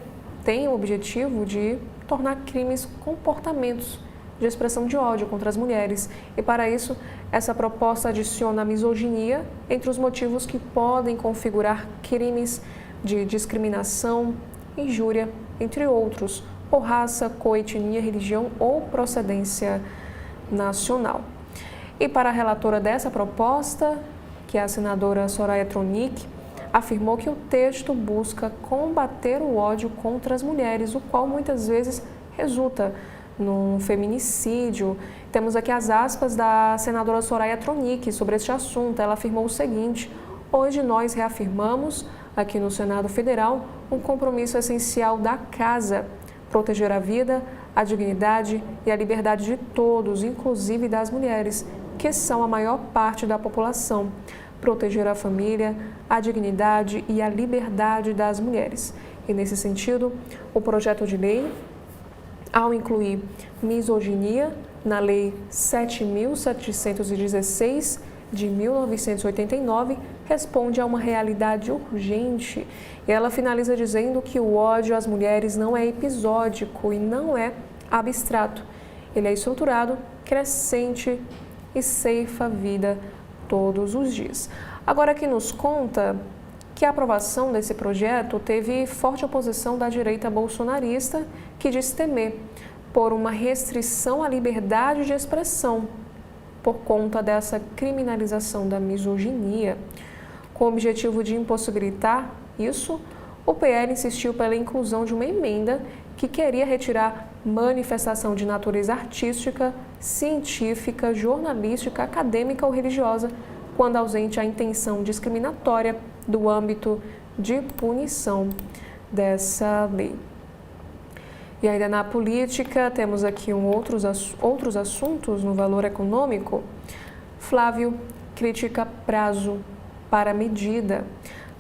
[SPEAKER 1] tem o objetivo de tornar crimes comportamentos de expressão de ódio contra as mulheres. E para isso, essa proposta adiciona a misoginia entre os motivos que podem configurar crimes de discriminação, injúria, entre outros, por raça, cor, etnia, religião ou procedência nacional. E para a relatora dessa proposta, que é a senadora Soraya Tronic, afirmou que o texto busca combater o ódio contra as mulheres, o qual muitas vezes resulta num feminicídio. Temos aqui as aspas da senadora Soraya Tronic sobre este assunto. Ela afirmou o seguinte: hoje nós reafirmamos aqui no Senado Federal um compromisso essencial da Casa, proteger a vida, a dignidade e a liberdade de todos, inclusive das mulheres, que são a maior parte da população. Proteger a família, a dignidade e a liberdade das mulheres. E nesse sentido, o projeto de lei, ao incluir misoginia na Lei 7.716 de 1989, responde a uma realidade urgente. E ela finaliza dizendo que o ódio às mulheres não é episódico e não é abstrato. Ele é estruturado, crescente e ceifa a vida todos os dias. Agora, aqui nos conta que a aprovação desse projeto teve forte oposição da direita bolsonarista, que diz temer por uma restrição à liberdade de expressão por conta dessa criminalização da misoginia. Com o objetivo de impossibilitar isso, o PL insistiu pela inclusão de uma emenda que queria retirar manifestação de natureza artística, científica, jornalística, acadêmica ou religiosa, quando ausente a intenção discriminatória do âmbito de punição dessa lei. E ainda na política, temos aqui outros assuntos no Valor Econômico. Flávio critica prazo para a medida.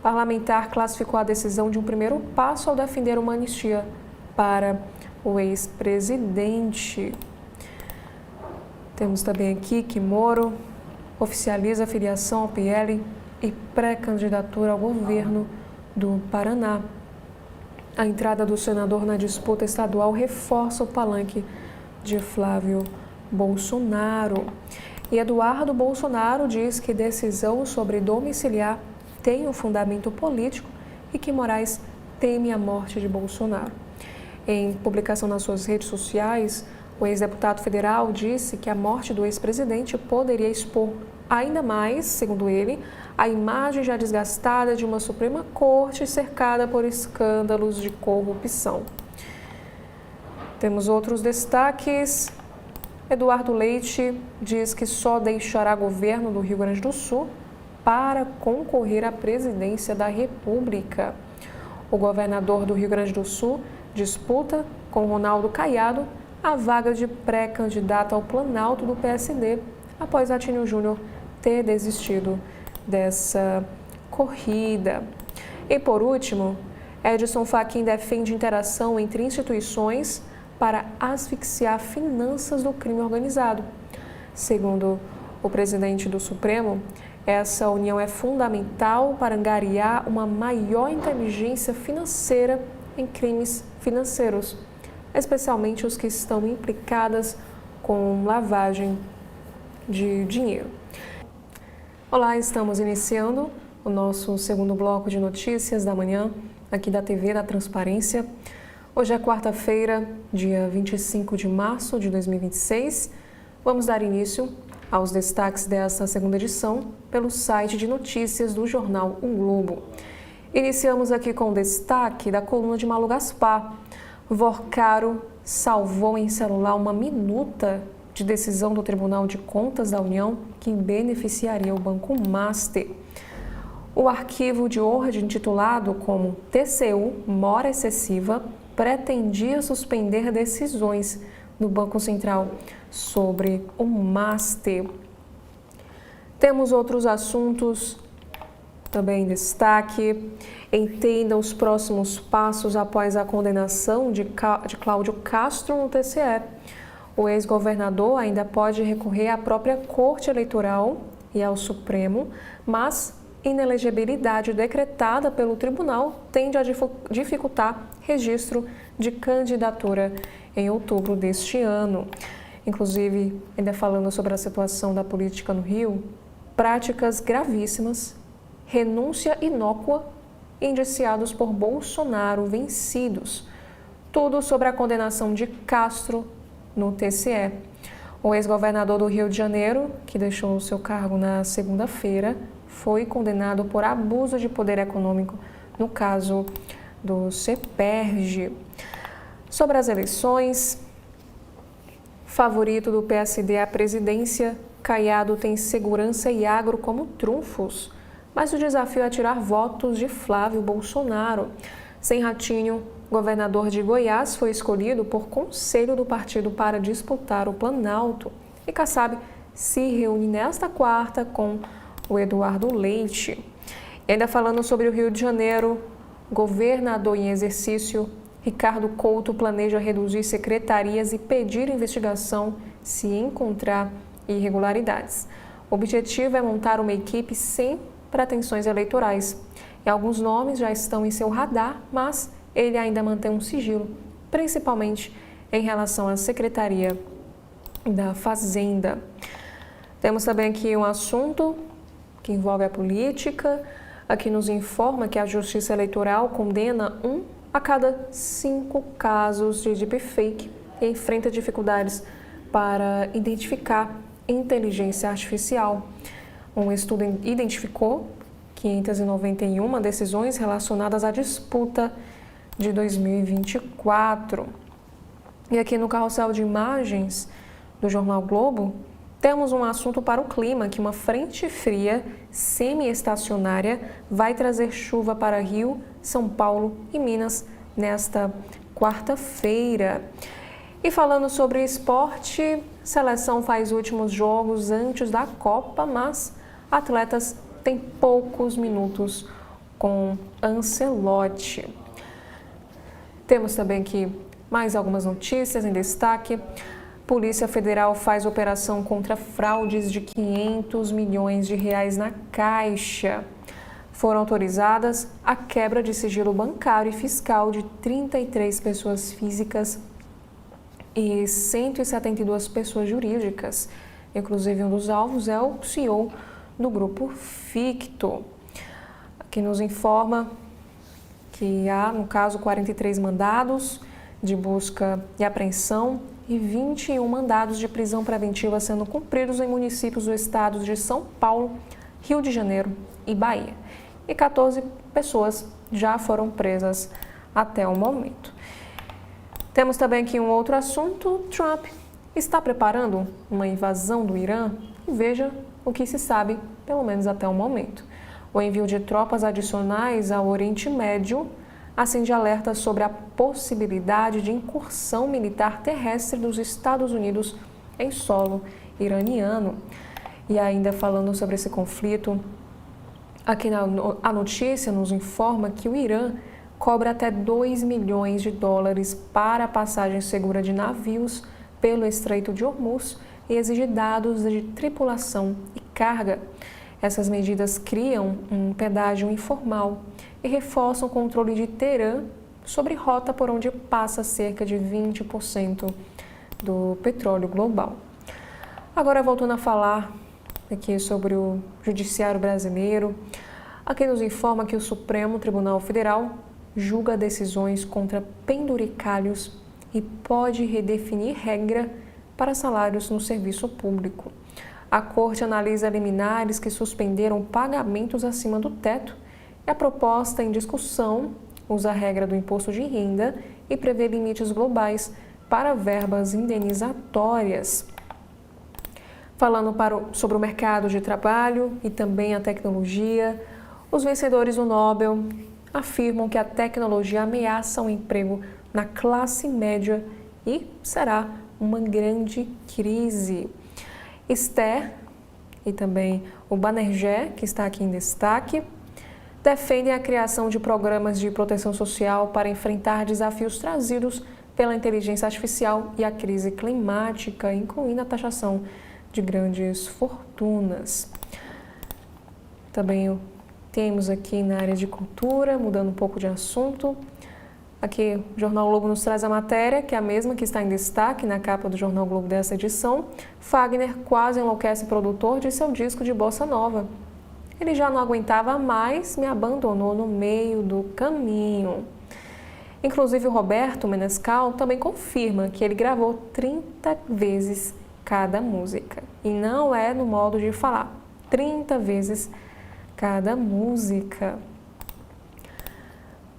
[SPEAKER 1] Parlamentar classificou a decisão de um primeiro passo ao defender uma anistia para o ex-presidente. Temos também aqui que Moro oficializa a filiação ao PL e pré-candidatura ao governo do Paraná. A entrada do senador na disputa estadual reforça o palanque de Flávio Bolsonaro. E Eduardo Bolsonaro diz que decisão sobre domiciliar tem um fundamento político e que Moraes teme a morte de Bolsonaro. Em publicação nas suas redes sociais, o ex-deputado federal disse que a morte do ex-presidente poderia expor ainda mais, segundo ele, a imagem já desgastada de uma Suprema Corte cercada por escândalos de corrupção. Temos outros destaques. Eduardo Leite diz que só deixará governo do Rio Grande do Sul para concorrer à presidência da República. O governador do Rio Grande do Sul disputa com Ronaldo Caiado a vaga de pré-candidato ao Planalto do PSD, após Atinio Júnior ter desistido dessa corrida. E por último, Edson Fachin defende interação entre instituições para asfixiar finanças do crime organizado. Segundo o presidente do Supremo, essa união é fundamental para angariar uma maior inteligência financeira em crimes financeiros, especialmente os que estão implicados com lavagem de dinheiro. Olá, estamos iniciando o nosso segundo bloco de notícias da manhã aqui da TV da Transparência. Hoje é quarta-feira, dia 25 de março de 2026. Vamos dar início aos destaques desta segunda edição pelo site de notícias do jornal O Globo. Iniciamos aqui com o destaque da coluna de Malu Gaspar. Vorcaro salvou em celular uma minuta de decisão do Tribunal de Contas da União que beneficiaria o Banco Master. O arquivo de ordem intitulado como TCU Mora Excessiva pretendia suspender decisões do Banco Central sobre o Master. Temos outros assuntos também em destaque. Entenda os próximos passos após a condenação de Cláudio Castro no TCE. O ex-governador ainda pode recorrer à própria Corte Eleitoral e ao Supremo, mas inelegibilidade decretada pelo tribunal tende a dificultar registro de candidatura em outubro deste ano. Inclusive, ainda falando sobre a situação da política no Rio, práticas gravíssimas, renúncia inócua, indiciados por Bolsonaro vencidos. Tudo sobre a condenação de Castro no TCE. O ex-governador do Rio de Janeiro, que deixou o seu cargo na segunda-feira, foi condenado por abuso de poder econômico no caso do CEPERJ. Sobre as eleições, favorito do PSD à presidência, Caiado tem segurança e agro como trunfos, mas o desafio é tirar votos de Flávio Bolsonaro. Sem Ratinho, governador de Goiás foi escolhido por conselho do partido para disputar o Planalto e Kassab se reúne nesta quarta com o Eduardo Leite. E ainda falando sobre o Rio de Janeiro, governador em exercício, Ricardo Couto planeja reduzir secretarias e pedir investigação se encontrar irregularidades. O objetivo é montar uma equipe sem pretensões eleitorais. E alguns nomes já estão em seu radar, mas ele ainda mantém um sigilo, principalmente em relação à Secretaria da Fazenda. Temos também aqui um assunto que envolve a política. Aqui nos informa que a Justiça Eleitoral condena 1 a cada 5 casos de deepfake e enfrenta dificuldades para identificar inteligência artificial. Um estudo identificou 591 decisões relacionadas à disputa de 2024. E aqui no carrossel de imagens do Jornal Globo, temos um assunto para o clima, que uma frente fria semi-estacionária vai trazer chuva para Rio, São Paulo e Minas nesta quarta-feira. E falando sobre esporte, seleção faz últimos jogos antes da Copa, mas atletas tem poucos minutos com Ancelotti. Temos também aqui mais algumas notícias em destaque. Polícia Federal faz operação contra fraudes de 500 milhões de reais na Caixa. Foram autorizadas a quebra de sigilo bancário e fiscal de 33 pessoas físicas e 172 pessoas jurídicas. Inclusive, um dos alvos é o CEO do grupo Ficto, que nos informa que há, no caso, 43 mandados de busca e apreensão e 21 mandados de prisão preventiva sendo cumpridos em municípios do estado de São Paulo, Rio de Janeiro e Bahia. E 14 pessoas já foram presas até o momento. Temos também aqui um outro assunto. Trump está preparando uma invasão do Irã? Veja o que se sabe, pelo menos até o momento. O envio de tropas adicionais ao Oriente Médio acende alerta sobre a possibilidade de incursão militar terrestre dos Estados Unidos em solo iraniano. E ainda falando sobre esse conflito, aqui a notícia nos informa que o Irã cobra até 2 milhões de dólares para a passagem segura de navios pelo Estreito de Hormuz e exige dados de tripulação e carga. Essas medidas criam um pedágio informal e reforçam o controle de Teherã sobre rota por onde passa cerca de 20% do petróleo global. Agora, voltando a falar aqui sobre o judiciário brasileiro, aqui nos informa que o Supremo Tribunal Federal julga decisões contra penduricalhos e pode redefinir regra para salários no serviço público. A Corte analisa liminares que suspenderam pagamentos acima do teto e a proposta em discussão usa a regra do imposto de renda e prevê limites globais para verbas indenizatórias. Falando sobre o mercado de trabalho e também a tecnologia, os vencedores do Nobel afirmam que a tecnologia ameaça o emprego na classe média e será uma grande crise. Esther e também o Banerjee, que está aqui em destaque, defendem a criação de programas de proteção social para enfrentar desafios trazidos pela inteligência artificial e a crise climática, incluindo a taxação de grandes fortunas. Também temos aqui na área de cultura, mudando um pouco de assunto, aqui o Jornal Globo nos traz a matéria, que é a mesma que está em destaque na capa do Jornal Globo dessa edição. Fagner quase enlouquece produtor de seu disco de bossa nova. Ele já não aguentava mais, me abandonou no meio do caminho. Inclusive o Roberto Menescal também confirma que ele gravou 30 vezes cada música. E não é no modo de falar, 30 vezes cada música.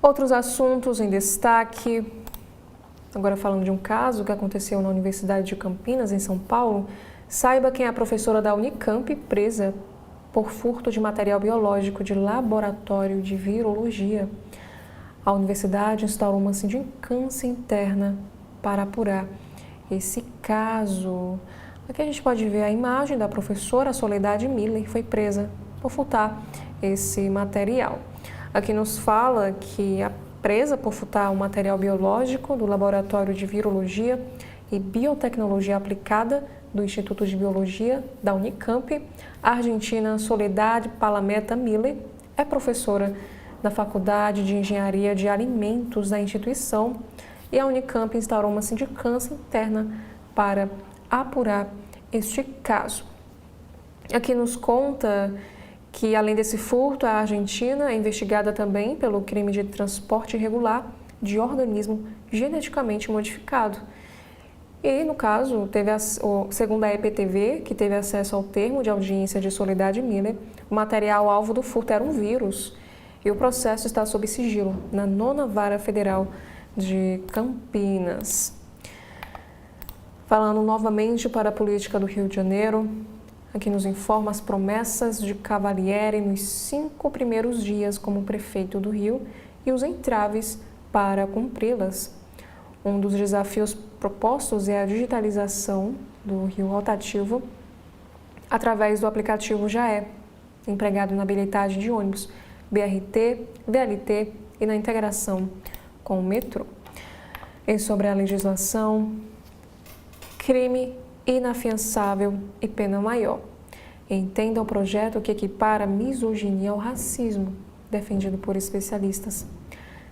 [SPEAKER 1] Outros assuntos em destaque, agora falando de um caso que aconteceu na Universidade de Campinas, em São Paulo. Saiba quem é a professora da Unicamp presa por furto de material biológico de laboratório de virologia. A universidade instaurou uma sindicância interna para apurar esse caso. Aqui a gente pode ver a imagem da professora Soledade Miller, que foi presa por furtar esse material. Aqui nos fala que a presa por furtar o material biológico do Laboratório de Virologia e Biotecnologia Aplicada do Instituto de Biologia da Unicamp, a argentina Soledade Palameta Miller é professora da Faculdade de Engenharia de Alimentos da instituição e a Unicamp instaurou uma sindicância interna para apurar este caso. Aqui nos conta que, além desse furto, a Argentina é investigada também pelo crime de transporte irregular de organismo geneticamente modificado. E, no caso, segundo a EPTV, que teve acesso ao termo de audiência de Soledade Miller, o material alvo do furto era um vírus e o processo está sob sigilo na 9ª Vara Federal de Campinas. Falando novamente para a política do Rio de Janeiro, aqui nos informa as promessas de Cavalieri nos 5 primeiros dias como prefeito do Rio e os entraves para cumpri-las. Um dos desafios propostos é a digitalização do Rio Rotativo através do aplicativo Jaé. empregado na bilhetagem de ônibus, BRT, VLT e na integração com o metrô. E sobre a legislação, crime inafiançável e pena maior. Entenda o projeto que equipara a misoginia ao racismo, defendido por especialistas.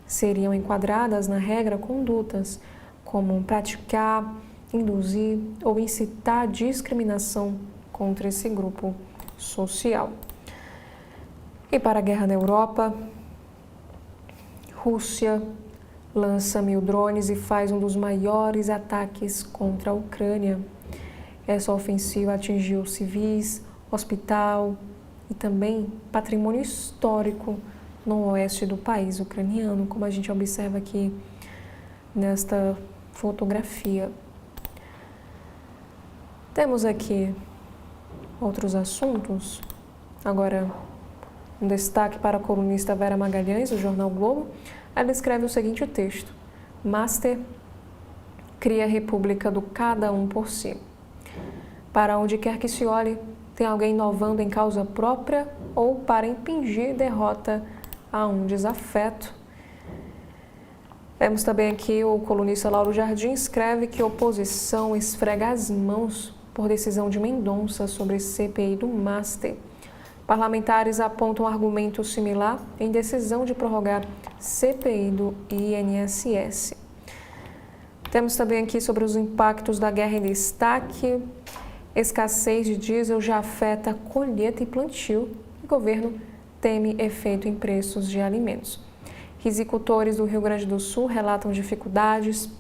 [SPEAKER 1] Seriam enquadradas na regra condutas como praticar, induzir ou incitar discriminação contra esse grupo social. E para a guerra na Europa, Rússia lança 1.000 drones e faz um dos maiores ataques contra a Ucrânia. Essa ofensiva atingiu civis, hospital e também patrimônio histórico no oeste do país ucraniano, como a gente observa aqui nesta fotografia. Temos aqui outros assuntos. Agora, um destaque para a colunista Vera Magalhães, do jornal Globo. Ela escreve o seguinte texto: Master cria a república do cada um por si. Para onde quer que se olhe, tem alguém inovando em causa própria ou para impingir derrota a um desafeto. Temos também aqui o colunista Lauro Jardim escreve que a oposição esfrega as mãos por decisão de Mendonça sobre CPI do Master. Parlamentares apontam argumento similar em decisão de prorrogar CPI do INSS. Temos também aqui sobre os impactos da guerra em destaque. Escassez de diesel já afeta colheita e plantio. O governo teme efeito em preços de alimentos. Risicultores do Rio Grande do Sul relatam dificuldades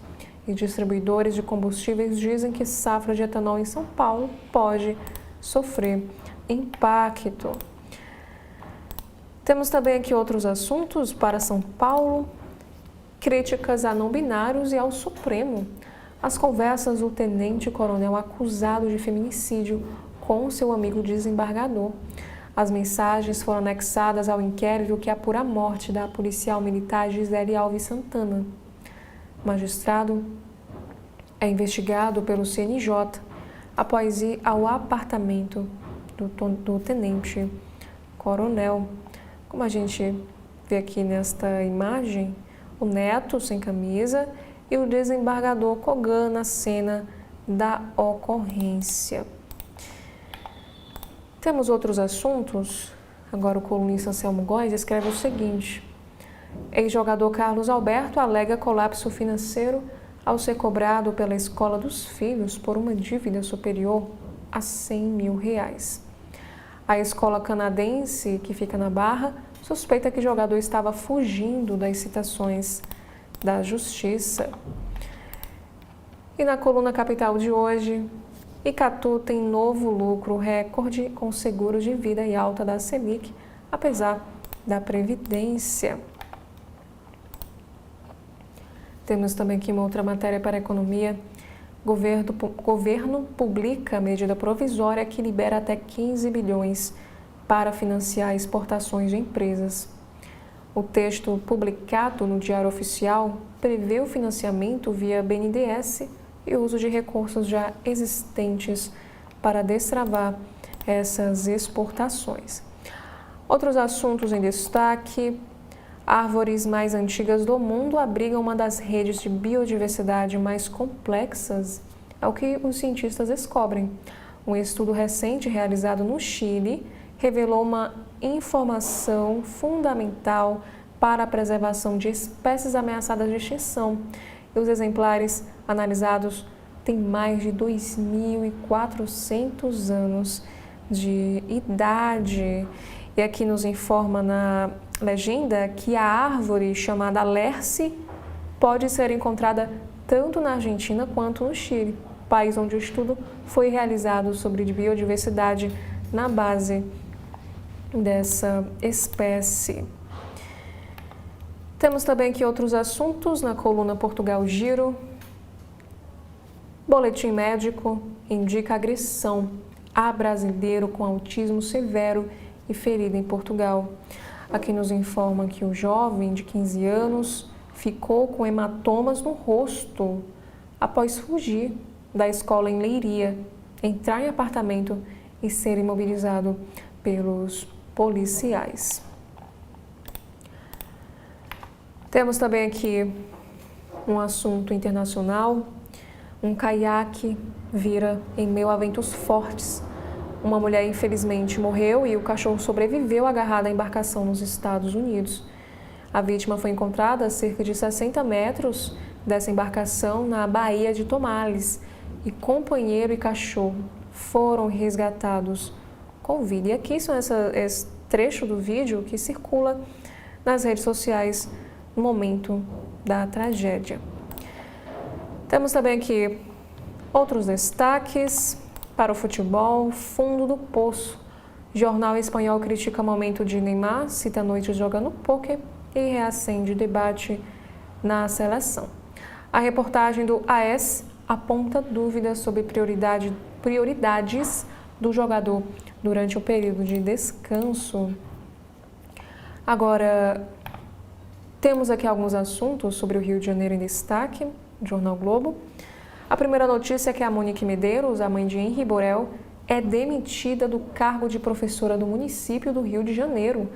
[SPEAKER 1] e distribuidores de combustíveis dizem que safra de etanol em São Paulo pode sofrer impacto. Temos também aqui outros assuntos para São Paulo. Críticas a não binários e ao Supremo. As conversas do tenente-coronel acusado de feminicídio com seu amigo desembargador. As mensagens foram anexadas ao inquérito que apura a morte da policial militar Gisele Alves Santana. O magistrado é investigado pelo CNJ após ir ao apartamento do tenente-coronel. Como a gente vê aqui nesta imagem, o neto sem camisa e o desembargador Kogan na cena da ocorrência. Temos outros assuntos. Agora o colunista Anselmo Góes escreve o seguinte: ex-jogador Carlos Alberto alega colapso financeiro ao ser cobrado pela escola dos filhos por uma dívida superior a R$100.000. A escola canadense, que fica na Barra, suspeita que o jogador estava fugindo das citações da Justiça. E na coluna Capital de hoje, Icatu tem novo lucro recorde com seguros de vida e alta da Selic, apesar da Previdência. Temos também aqui uma outra matéria para a economia. Governo publica medida provisória que libera até 15 bilhões para financiar exportações de empresas. O texto publicado no Diário Oficial prevê o financiamento via BNDES e o uso de recursos já existentes para destravar essas exportações. Outros assuntos em destaque: árvores mais antigas do mundo abrigam uma das redes de biodiversidade mais complexas, é o que os cientistas descobrem. Um estudo recente realizado no Chile revelou uma informação fundamental para a preservação de espécies ameaçadas de extinção. E os exemplares analisados têm mais de 2.400 anos de idade. E aqui nos informa na legenda que a árvore chamada Lerce pode ser encontrada tanto na Argentina quanto no Chile, país onde o estudo foi realizado sobre biodiversidade na base dessa espécie. Temos também aqui outros assuntos na coluna Portugal Giro. Boletim médico indica agressão a brasileiro com autismo severo e ferido em Portugal. Aqui nos informa que o jovem de 15 anos ficou com hematomas no rosto após fugir da escola em Leiria, entrar em apartamento e ser imobilizado pelos policiais. Temos também aqui um assunto internacional. Um caiaque vira em meio a ventos fortes. Uma mulher infelizmente morreu e o cachorro sobreviveu agarrado à embarcação nos Estados Unidos. A vítima foi encontrada a cerca de 60 metros dessa embarcação na Baía de Tomales e companheiro e cachorro foram resgatados com vida. E aqui são esse trecho do vídeo que circula nas redes sociais no momento da tragédia. Temos também aqui outros destaques para o futebol. Fundo do poço. Jornal espanhol critica momento de Neymar, cita noite jogando pôquer e reacende debate na seleção. A reportagem do AS aponta dúvidas sobre prioridades do jogador durante o período de descanso. Agora, temos aqui alguns assuntos sobre o Rio de Janeiro em destaque, Jornal Globo. A primeira notícia é que a Monique Medeiros, a mãe de Henri Borel, é demitida do cargo de professora do município do Rio de Janeiro.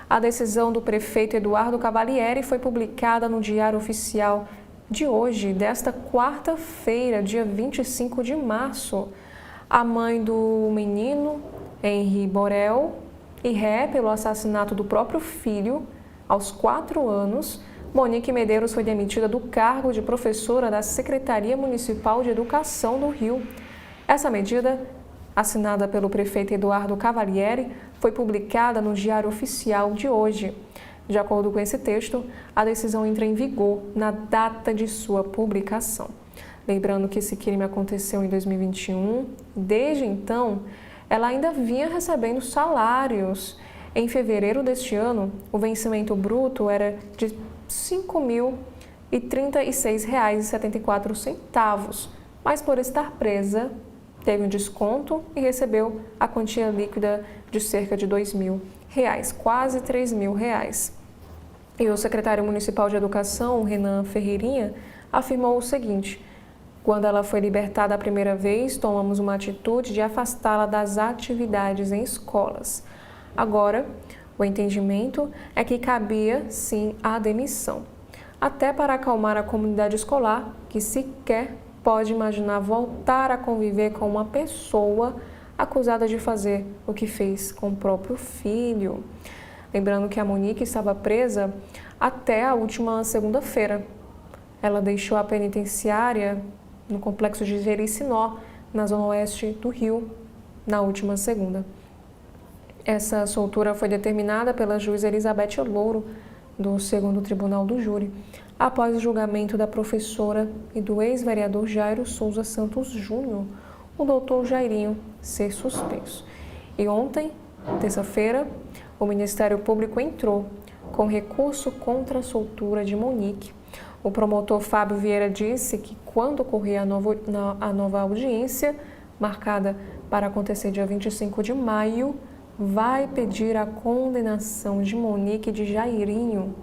[SPEAKER 1] A decisão do prefeito Eduardo Cavalieri foi publicada no Diário Oficial de hoje, desta quarta-feira, dia 25 de março. A mãe do menino, Henri Borel, e ré pelo assassinato do próprio filho, aos 4 anos, Monique Medeiros foi demitida do cargo de professora da Secretaria Municipal de Educação do Rio. Essa medida, assinada pelo prefeito Eduardo Cavalieri, foi publicada no Diário Oficial de hoje. De acordo com esse texto, a decisão entra em vigor na data de sua publicação. Lembrando que esse crime aconteceu em 2021. Desde então, ela ainda vinha recebendo salários. Em fevereiro deste ano, o vencimento bruto era de R$ 5.036,74, mas por estar presa, teve um desconto e recebeu a quantia líquida de cerca de R$ 2.000, quase R$ 3.000. E o secretário municipal de Educação, Renan Ferreirinha, afirmou o seguinte: quando ela foi libertada a primeira vez, tomamos uma atitude de afastá-la das atividades em escolas. Agora, o entendimento é que cabia, sim, a demissão, até para acalmar a comunidade escolar, que sequer pode imaginar voltar a conviver com uma pessoa acusada de fazer o que fez com o próprio filho. Lembrando que a Monique estava presa até a última segunda-feira. Ela deixou a penitenciária no complexo de Jericinó, na zona oeste do Rio, na última segunda. Essa soltura foi determinada pela juíza Elizabeth Louro, do 2º Tribunal do Júri, após o julgamento da professora e do ex-vereador Jairo Souza Santos Júnior, o doutor Jairinho, ser suspenso. E ontem, terça-feira, o Ministério Público entrou com recurso contra a soltura de Monique. O promotor Fábio Vieira disse que quando ocorrer a nova audiência, marcada para acontecer dia 25 de maio, vai pedir a condenação de Monique e de Jairinho,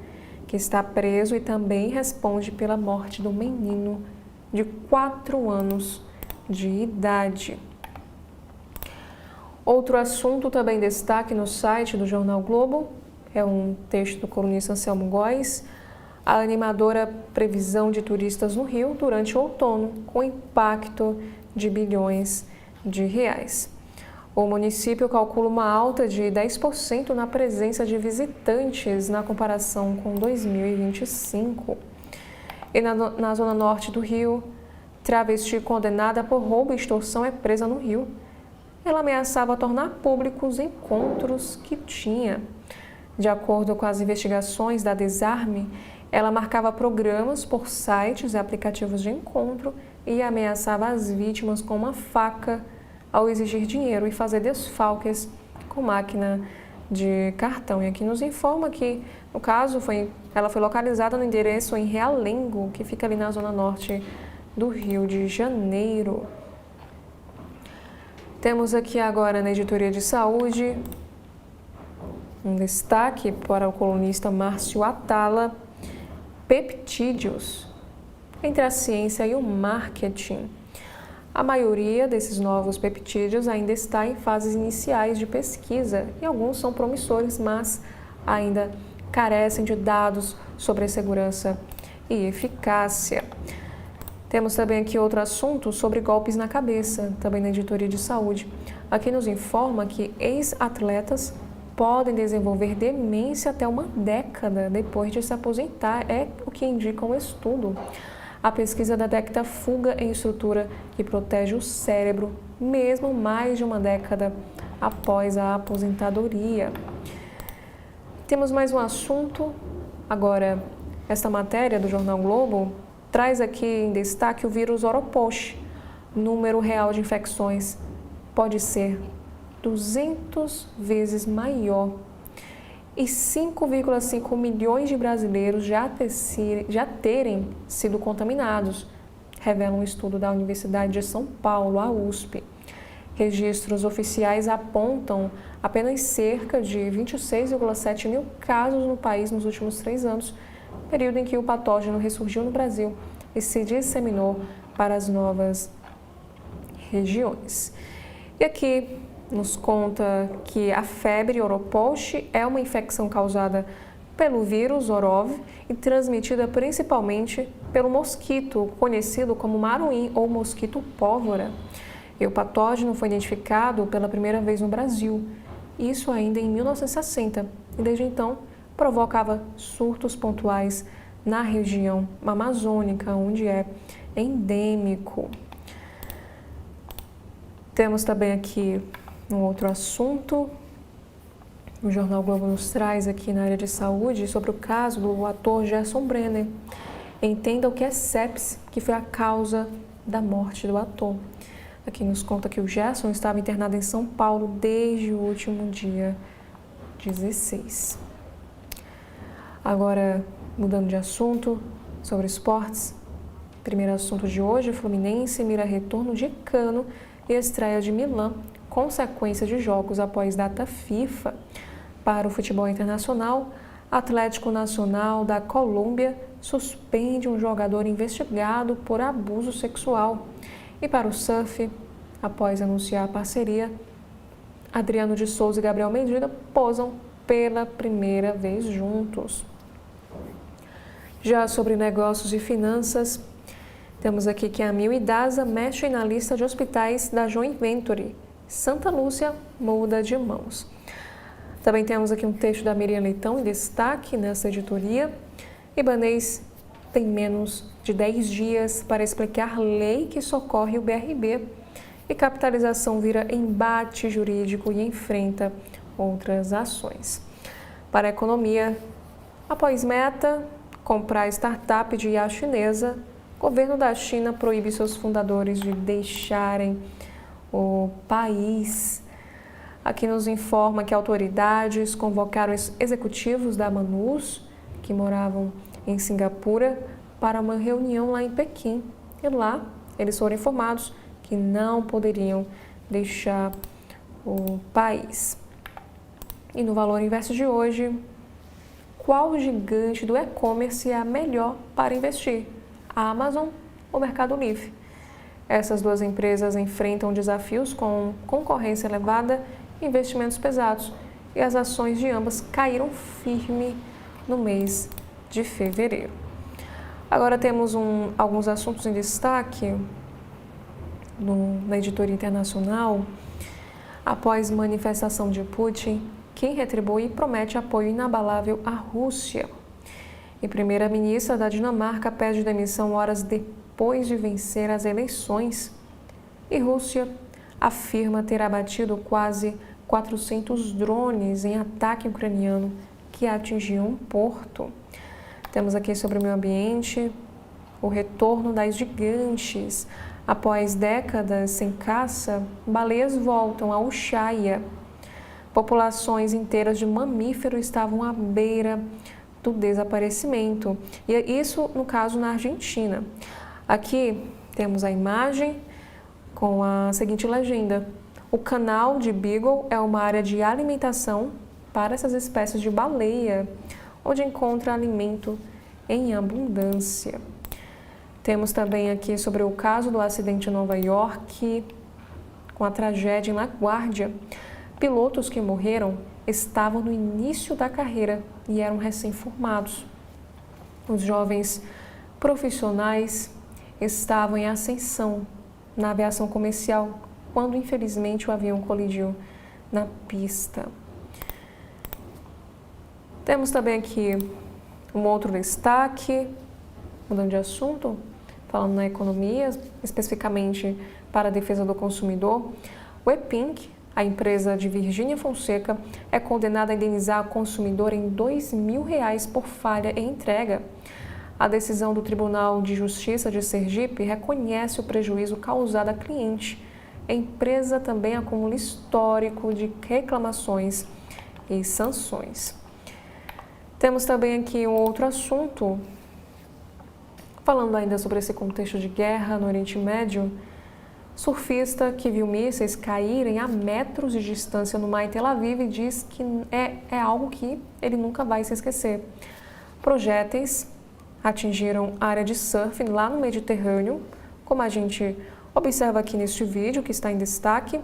[SPEAKER 1] que está preso e também responde pela morte do menino de 4 anos de idade. Outro assunto também destaque no site do Jornal Globo é um texto do colunista Anselmo Góes. A animadora previsão de turistas no Rio durante o outono, com impacto de bilhões de reais. O município calcula uma alta de 10% na presença de visitantes na comparação com 2025. E na zona norte do Rio, travesti condenada por roubo e extorsão é presa no Rio. Ela ameaçava tornar públicos encontros que tinha. De acordo com as investigações da Desarme, ela marcava programas por sites e aplicativos de encontro e ameaçava as vítimas com uma faca ao exigir dinheiro e fazer desfalques com máquina de cartão. E aqui nos informa que, no caso, ela foi localizada no endereço em Realengo, que fica ali na zona norte do Rio de Janeiro. Temos aqui agora na editoria de saúde um destaque para o colunista Márcio Atala: peptídeos entre a ciência e o marketing. A maioria desses novos peptídeos ainda está em fases iniciais de pesquisa e alguns são promissores, mas ainda carecem de dados sobre a segurança e eficácia. Temos também aqui outro assunto sobre golpes na cabeça, também na editoria de saúde. Aqui nos informa que ex-atletas podem desenvolver demência até uma década depois de se aposentar, é o que indica um estudo. A pesquisa detecta fuga em estrutura que protege o cérebro, mesmo mais de uma década após a aposentadoria. Temos mais um assunto. Agora, esta matéria do Jornal Globo traz aqui em destaque o vírus Oropouche. Número real de infecções pode ser 200 vezes maior. E 5,5 milhões de brasileiros já terem sido contaminados, revela um estudo da Universidade de São Paulo, a USP. Registros oficiais apontam apenas cerca de 26,7 mil casos no país nos últimos 3 anos, período em que o patógeno ressurgiu no Brasil e se disseminou para as novas regiões. E aqui nos conta que a febre Oropouche é uma infecção causada pelo vírus Orov e transmitida principalmente pelo mosquito, conhecido como maruim ou mosquito pólvora. E o patógeno foi identificado pela primeira vez no Brasil, isso ainda em 1960, e desde então provocava surtos pontuais na região amazônica, onde é endêmico. Temos também aqui um outro assunto. O Jornal Globo nos traz aqui na área de saúde sobre o caso do ator Gerson Brenner. Entenda o que é sepse, que foi a causa da morte do ator. Aqui nos conta que o Gerson estava internado em São Paulo desde o último dia 16. Agora, mudando de assunto, sobre esportes. Primeiro assunto de hoje, Fluminense mira retorno de Cano e estreia de Milan, consequência de jogos após data FIFA. Para o futebol internacional, Atlético Nacional da Colômbia suspende um jogador investigado por abuso sexual. E para o surf, após anunciar a parceria, Adriano de Souza e Gabriel Medina posam pela primeira vez juntos. Já sobre negócios e finanças, temos aqui que a Amil e Dasa mexem na lista de hospitais da Joint Venture. Santa Lúcia muda de mãos. Também temos aqui um texto da Miriam Leitão em destaque nessa editoria. Ibanez tem menos de 10 dias para explicar lei que socorre o BRB. E capitalização vira embate jurídico e enfrenta outras ações. Para a economia, após Meta comprar startup de IA chinesa, o governo da China proíbe seus fundadores de deixarem o país. Aqui nos informa que autoridades convocaram os executivos da Manus, que moravam em Singapura, para uma reunião lá em Pequim. E lá eles foram informados que não poderiam deixar o país. E no Valor Invest de hoje, qual gigante do e-commerce é a melhor para investir? A Amazon ou Mercado Livre? Essas duas empresas enfrentam desafios com concorrência elevada e investimentos pesados, e as ações de ambas caíram firme no mês de fevereiro. Agora temos alguns assuntos em destaque na editoria internacional. Após manifestação de Putin, quem retribui promete apoio inabalável à Rússia. E primeira-ministra da Dinamarca pede demissão horas depois de vencer as eleições. E Rússia afirma ter abatido quase 400 drones em ataque ucraniano que atingiu um porto. Temos aqui sobre o meio ambiente, o retorno das gigantes. Após décadas sem caça, baleias voltam à Ushuaia. Populações inteiras de mamíferos estavam à beira do desaparecimento. E isso, no caso, na Argentina. Aqui temos a imagem com a seguinte legenda: o canal de Beagle é uma área de alimentação para essas espécies de baleia, onde encontra alimento em abundância. Temos também aqui sobre o caso do acidente em Nova York, com a tragédia em LaGuardia. Pilotos que morreram estavam no início da carreira e eram recém-formados. Os jovens profissionais estavam em ascensão na aviação comercial quando, infelizmente, o avião colidiu na pista. Temos também aqui um outro destaque, mudando de assunto, falando na economia, especificamente para a defesa do consumidor. O EPINC, a empresa de Virgínia Fonseca, é condenada a indenizar o consumidor em R$2.000 por falha em entrega. A decisão do Tribunal de Justiça de Sergipe reconhece o prejuízo causado à cliente. A empresa também acumula histórico de reclamações e sanções. Temos também aqui um outro assunto, falando ainda sobre esse contexto de guerra no Oriente Médio. Surfista que viu mísseis caírem a metros de distância no mar em Tel Aviv diz que é algo que ele nunca vai se esquecer. Projéteis atingiram a área de surf lá no Mediterrâneo, como a gente observa aqui neste vídeo que está em destaque,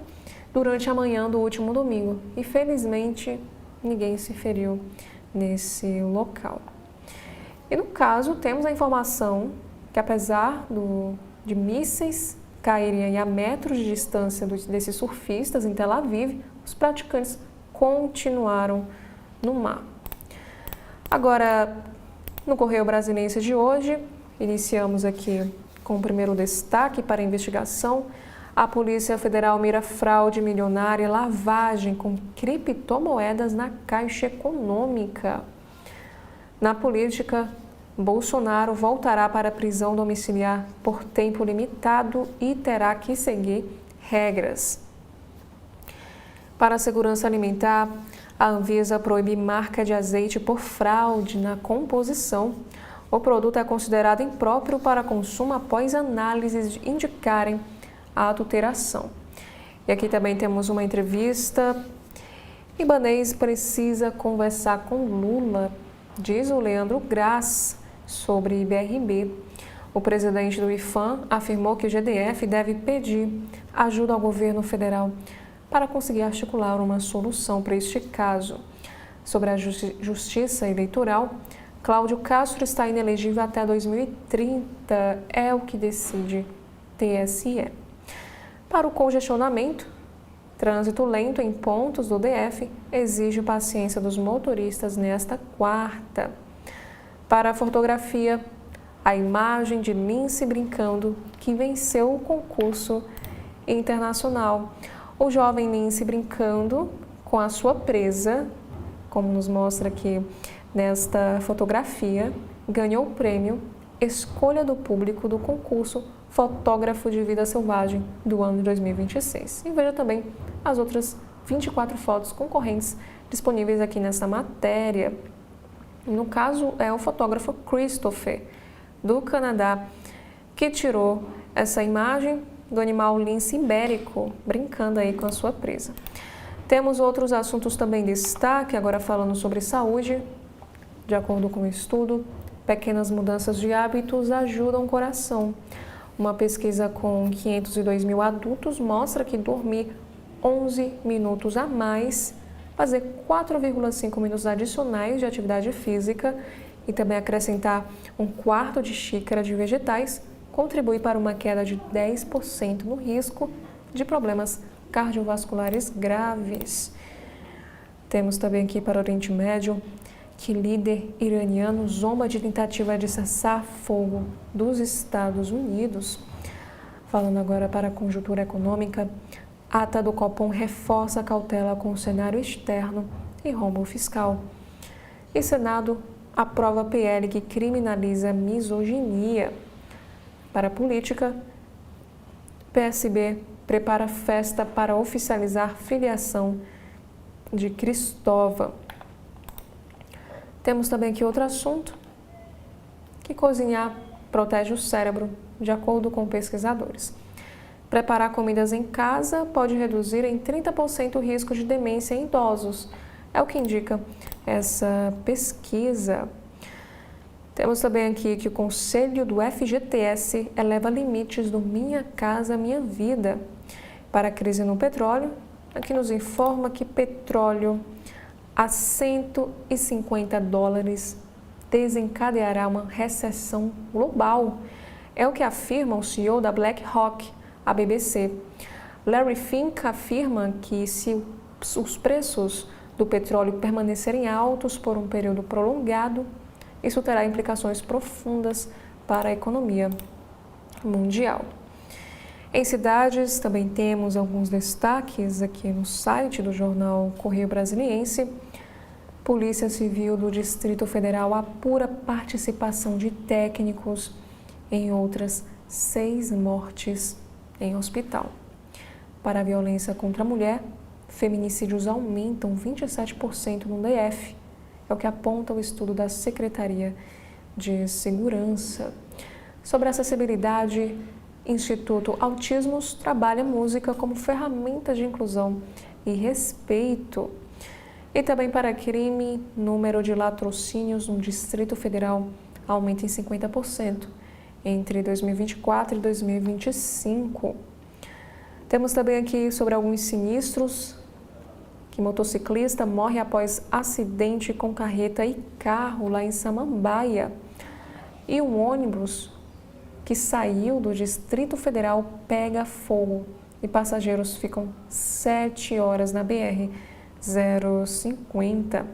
[SPEAKER 1] durante a manhã do último domingo. E felizmente ninguém se feriu nesse local. E no caso, temos a informação que apesar de mísseis caírem a metros de distância desses surfistas em Tel Aviv, os praticantes continuaram no mar. Agora, no Correio Brasiliense de hoje, iniciamos aqui com o primeiro destaque para a investigação. A Polícia Federal mira fraude milionária e lavagem com criptomoedas na Caixa Econômica. Na política, Bolsonaro voltará para a prisão domiciliar por tempo limitado e terá que seguir regras. Para a segurança alimentar, a Anvisa proíbe marca de azeite por fraude na composição. O produto é considerado impróprio para consumo após análises indicarem a adulteração. E aqui também temos uma entrevista. Ibanez precisa conversar com Lula, diz o Leandro Graz sobre IBRB. O presidente do IFAM afirmou que o GDF deve pedir ajuda ao governo federal para conseguir articular uma solução para este caso. Sobre a justiça eleitoral, Cláudio Castro está inelegível até 2030, é o que decide TSE. Para o congestionamento, trânsito lento em pontos do DF exige paciência dos motoristas nesta quarta. Para a fotografia, a imagem de Lince brincando, que venceu o concurso internacional. O jovem Lince brincando com a sua presa, como nos mostra aqui nesta fotografia, ganhou o prêmio Escolha do Público do concurso Fotógrafo de Vida Selvagem do ano de 2026. E veja também as outras 24 fotos concorrentes disponíveis aqui nessa matéria. No caso, é o fotógrafo Christopher, do Canadá, que tirou essa imagem do animal lince ibérico, brincando aí com a sua presa. Temos outros assuntos também em destaque, agora falando sobre saúde. De acordo com o estudo, pequenas mudanças de hábitos ajudam o coração. Uma pesquisa com 502 mil adultos mostra que dormir 11 minutos a mais, fazer 4,5 minutos adicionais de atividade física e também acrescentar 1/4 de xícara de vegetais contribui para uma queda de 10% no risco de problemas cardiovasculares graves. Temos também aqui para o Oriente Médio que líder iraniano zomba de tentativa de cessar fogo dos Estados Unidos. Falando agora para a conjuntura econômica, a ata do Copom reforça a cautela com o cenário externo e rombo fiscal. E Senado aprova PL que criminaliza misoginia. Para a política, PSB prepara festa para oficializar filiação de Cristóvão. Temos também aqui outro assunto, que cozinhar protege o cérebro, de acordo com pesquisadores. Preparar comidas em casa pode reduzir em 30% o risco de demência em idosos, é o que indica essa pesquisa. Temos também aqui que o Conselho do FGTS eleva limites do Minha Casa Minha Vida para a crise no petróleo. Aqui nos informa que petróleo a $150 desencadeará uma recessão global. É o que afirma o CEO da BlackRock, à BBC. Larry Fink afirma que se os preços do petróleo permanecerem altos por um período prolongado, isso terá implicações profundas para a economia mundial. Em cidades, também temos alguns destaques aqui no site do jornal Correio Brasiliense. Polícia Civil do Distrito Federal apura participação de técnicos em outras 6 mortes em hospital. Para a violência contra a mulher, feminicídios aumentam 27% no DF. É o que aponta o estudo da Secretaria de Segurança. Sobre acessibilidade, Instituto Autismos trabalha música como ferramenta de inclusão e respeito. E também para crime, número de latrocínios no Distrito Federal aumenta em 50% entre 2024 e 2025. Temos também aqui sobre alguns sinistros, que motociclista morre após acidente com carreta e carro lá em Samambaia. E um ônibus que saiu do Distrito Federal pega fogo e passageiros ficam 7 horas na BR-050.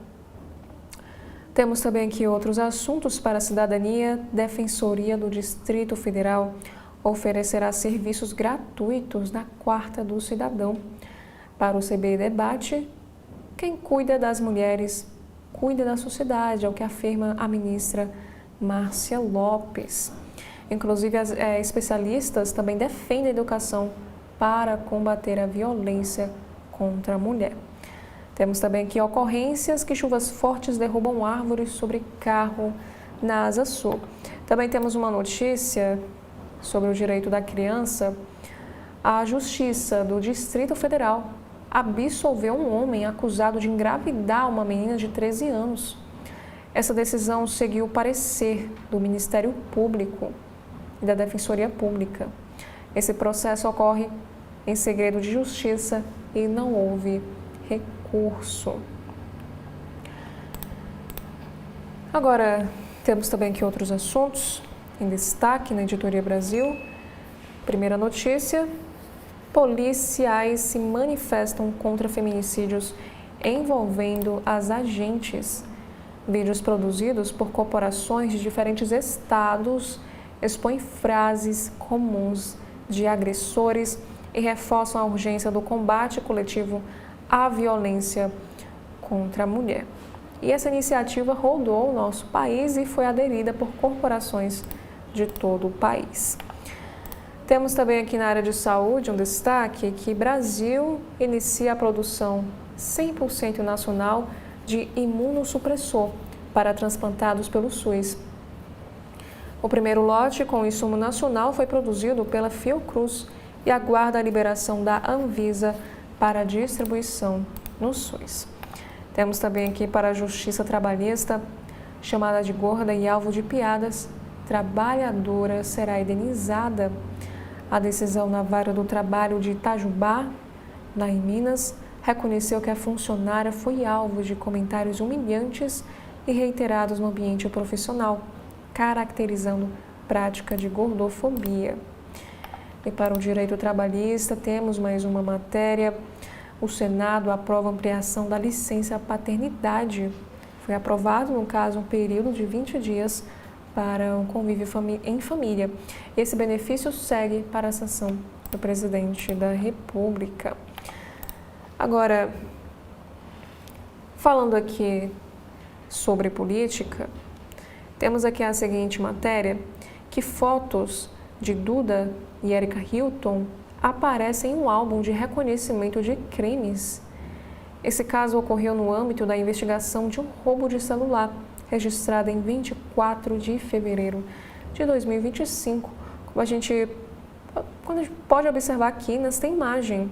[SPEAKER 1] Temos também aqui outros assuntos para a cidadania. Defensoria do Distrito Federal oferecerá serviços gratuitos na Quarta do Cidadão. Para o CBI Debate, quem cuida das mulheres cuida da sociedade, é o que afirma a ministra Márcia Lopes. Inclusive, especialistas também defendem a educação para combater a violência contra a mulher. Temos também aqui ocorrências que chuvas fortes derrubam árvores sobre carro na Asa Sul. Também temos uma notícia sobre o direito da criança. A Justiça do Distrito Federal absolveu um homem acusado de engravidar uma menina de 13 anos. Essa decisão seguiu o parecer do Ministério Público e da Defensoria Pública. Esse processo ocorre em segredo de justiça e não houve recurso. Agora, temos também aqui outros assuntos em destaque na Editoria Brasil. Primeira notícia: policiais se manifestam contra feminicídios envolvendo as agentes. Vídeos produzidos por corporações de diferentes estados expõem frases comuns de agressores e reforçam a urgência do combate coletivo à violência contra a mulher. E essa iniciativa rodou o nosso país e foi aderida por corporações de todo o país. Temos também aqui na área de saúde um destaque que Brasil inicia a produção 100% nacional de imunossupressor para transplantados pelo SUS. O primeiro lote com insumo nacional foi produzido pela Fiocruz e aguarda a liberação da Anvisa para distribuição no SUS. Temos também aqui para a Justiça Trabalhista, chamada de gorda e alvo de piadas, trabalhadora será indenizada. A decisão na Vara do Trabalho de Itajubá, lá em Minas, reconheceu que a funcionária foi alvo de comentários humilhantes e reiterados no ambiente profissional, caracterizando prática de gordofobia. E para o direito trabalhista, temos mais uma matéria. O Senado aprova ampliação da licença paternidade. Foi aprovado, no caso, um período de 20 dias para um convívio em família. Esse benefício segue para a sanção do presidente da República. Agora, falando aqui sobre política, temos aqui a seguinte matéria, que fotos de Duda e Erika Hilton aparecem em um álbum de reconhecimento de crimes. Esse caso ocorreu no âmbito da investigação de um roubo de celular, registrada em 24 de fevereiro de 2025. Como a gente pode observar aqui nesta imagem,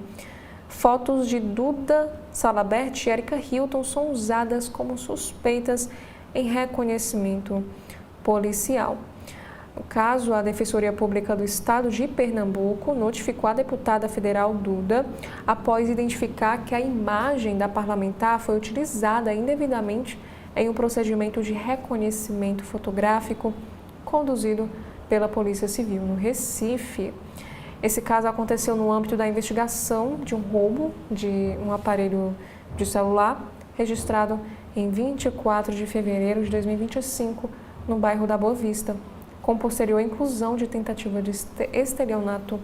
[SPEAKER 1] fotos de Duda Salabert e Erika Hilton são usadas como suspeitas em reconhecimento policial. No caso, a Defensoria Pública do Estado de Pernambuco notificou a deputada federal Duda após identificar que a imagem da parlamentar foi utilizada indevidamente em um procedimento de reconhecimento fotográfico conduzido pela Polícia Civil no Recife. Esse caso aconteceu no âmbito da investigação de um roubo de um aparelho de celular registrado em 24 de fevereiro de 2025 no bairro da Boa Vista, com posterior inclusão de tentativa de estelionato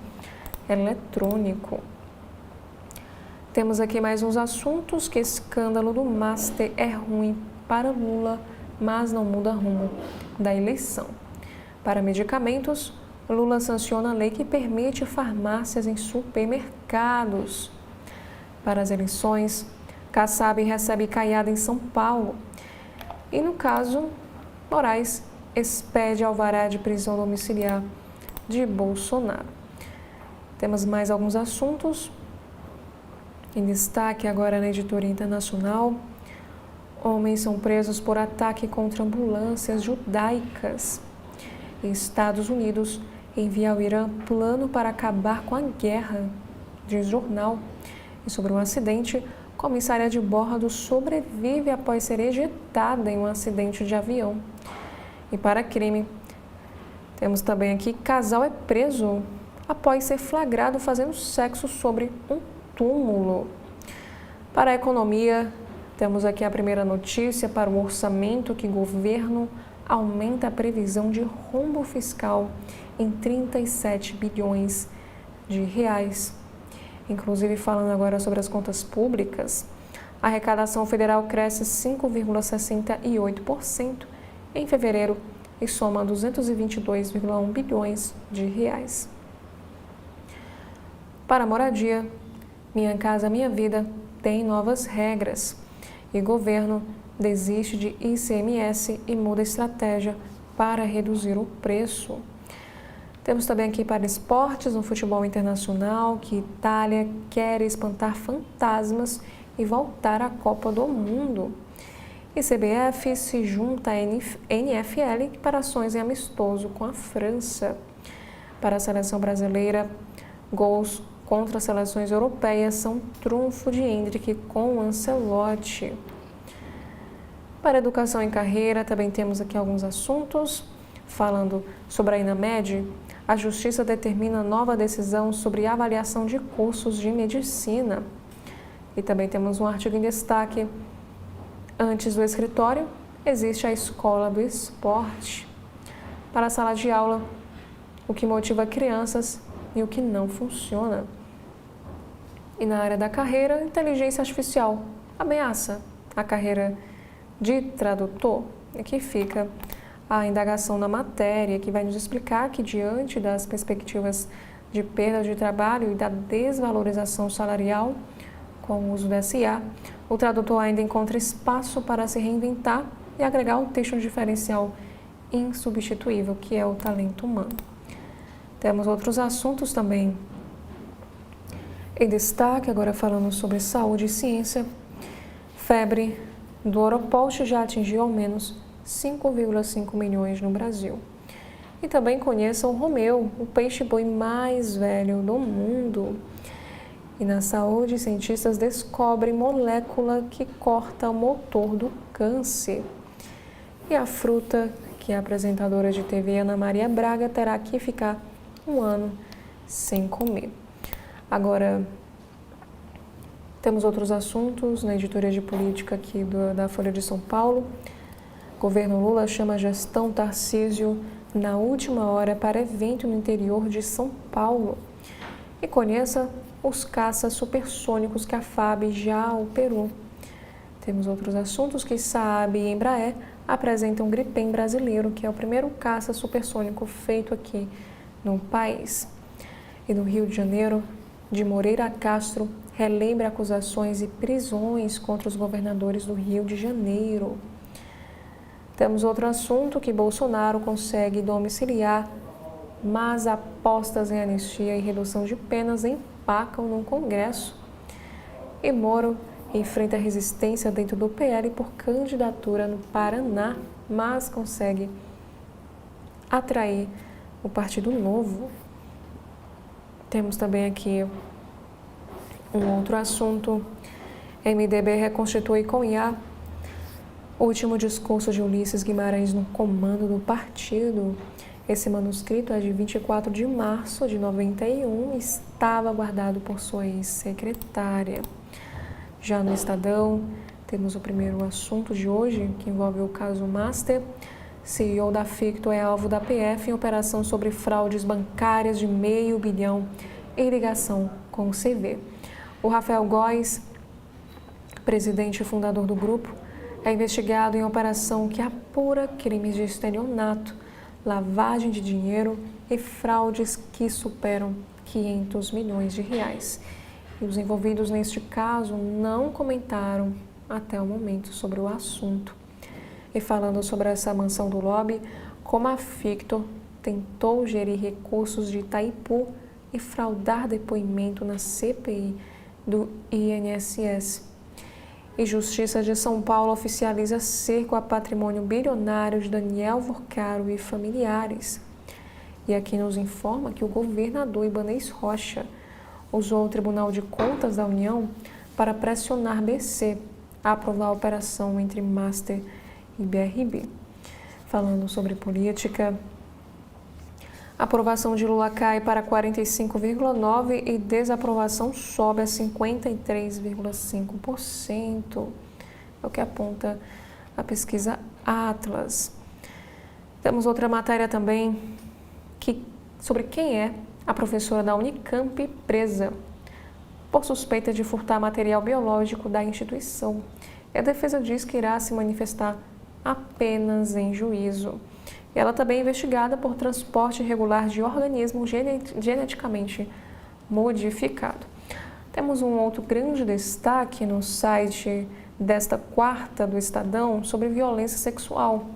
[SPEAKER 1] eletrônico. Temos aqui mais uns assuntos: que escândalo do Master é ruim para Lula, mas não muda rumo da eleição. Para medicamentos, Lula sanciona a lei que permite farmácias em supermercados. Para as eleições, Kassab recebe caiada em São Paulo. E no caso, Moraes expede alvará de prisão domiciliar de Bolsonaro. Temos mais alguns assuntos em destaque agora na editoria internacional. Homens são presos por ataque contra ambulâncias judaicas. Estados Unidos envia ao Irã plano para acabar com a guerra, diz jornal. E sobre um acidente, comissária de bordo sobrevive após ser ejetada em um acidente de avião. E para crime, temos também aqui: casal é preso após ser flagrado fazendo sexo sobre um túmulo. Para a economia, temos aqui a primeira notícia para o orçamento: que governo aumenta a previsão de rombo fiscal em 37 bilhões de reais. Inclusive, falando agora sobre as contas públicas, a arrecadação federal cresce 5,68% em fevereiro e soma 222,1 bilhões de reais. Para a moradia, Minha Casa Minha Vida tem novas regras e governo desiste de ICMS e muda a estratégia para reduzir o preço. Temos também aqui para esportes, no futebol internacional, que Itália quer espantar fantasmas e voltar à Copa do Mundo. E CBF se junta à NFL para ações em amistoso com a França. Para a seleção brasileira, gols contra as seleções europeias são trunfo de Endrick com Ancelotti. Para educação e carreira, também temos aqui alguns assuntos. Falando sobre a INAMED, a Justiça determina nova decisão sobre avaliação de cursos de medicina. E também temos um artigo em destaque: antes do escritório, existe a escola do esporte. Para a sala de aula, o que motiva crianças e o que não funciona. E na área da carreira, inteligência artificial ameaça a carreira de tradutor. Aqui fica a indagação na matéria, que vai nos explicar que, diante das perspectivas de perda de trabalho e da desvalorização salarial com o uso da IA, o tradutor ainda encontra espaço para se reinventar e agregar um texto diferencial insubstituível, que é o talento humano. Temos outros assuntos também em destaque, agora falando sobre saúde e ciência. Febre do Oropost já atingiu ao menos 5,5 milhões no Brasil. E também conheça o Romeu, o peixe-boi mais velho do mundo. E na saúde, cientistas descobrem molécula que corta o motor do câncer. E a fruta que a apresentadora de TV Ana Maria Braga terá que ficar um ano sem comer. Agora, temos outros assuntos na editoria de política aqui da Folha de São Paulo. Governo Lula chama a gestão Tarcísio na última hora para evento no interior de São Paulo. E conheça os caças supersônicos que a FAB já operou. Temos outros assuntos: que Saab e Embraer apresentam o Gripen brasileiro, que é o primeiro caça supersônico feito aqui no país. E no Rio de Janeiro, de Moreira Castro relembra acusações e prisões contra os governadores do Rio de Janeiro. Temos outro assunto: que Bolsonaro consegue domiciliar, mas apostas em anistia e redução de penas empacam no Congresso. E Moro enfrenta resistência dentro do PL por candidatura no Paraná, mas consegue atrair o Partido Novo. Temos também aqui um outro assunto. MDB reconstitui com IA o último discurso de Ulisses Guimarães no comando do partido. Esse manuscrito é de 24 de março de 91 e estava guardado por sua ex-secretária. Já no Estadão, temos o primeiro assunto de hoje, que envolve o caso Master. CEO da Ficto é alvo da PF em operação sobre fraudes bancárias de R$500 milhão em ligação com o CV. O Rafael Góes, presidente e fundador do grupo, é investigado em operação que apura crimes de estelionato, lavagem de dinheiro e fraudes que superam R$500 milhões. E os envolvidos neste caso não comentaram até o momento sobre o assunto. E falando sobre essa mansão do lobby, como a Ficto tentou gerir recursos de Itaipu e fraudar depoimento na CPI do INSS. E Justiça de São Paulo oficializa cerco a patrimônio bilionário de Daniel Vorcaro e familiares. E aqui nos informa que o governador Ibanez Rocha usou o Tribunal de Contas da União para pressionar BC a aprovar a operação entre Master e BRB. Falando sobre política, a aprovação de Lula cai para 45,9% e desaprovação sobe a 53,5%. É o que aponta a pesquisa Atlas. Temos outra matéria também sobre quem é a professora da Unicamp presa por suspeita de furtar material biológico da instituição. E a defesa diz que irá se manifestar apenas em juízo. Ela também é investigada por transporte irregular de organismo geneticamente modificado. Temos um outro grande destaque no site desta quarta do Estadão sobre violência sexual.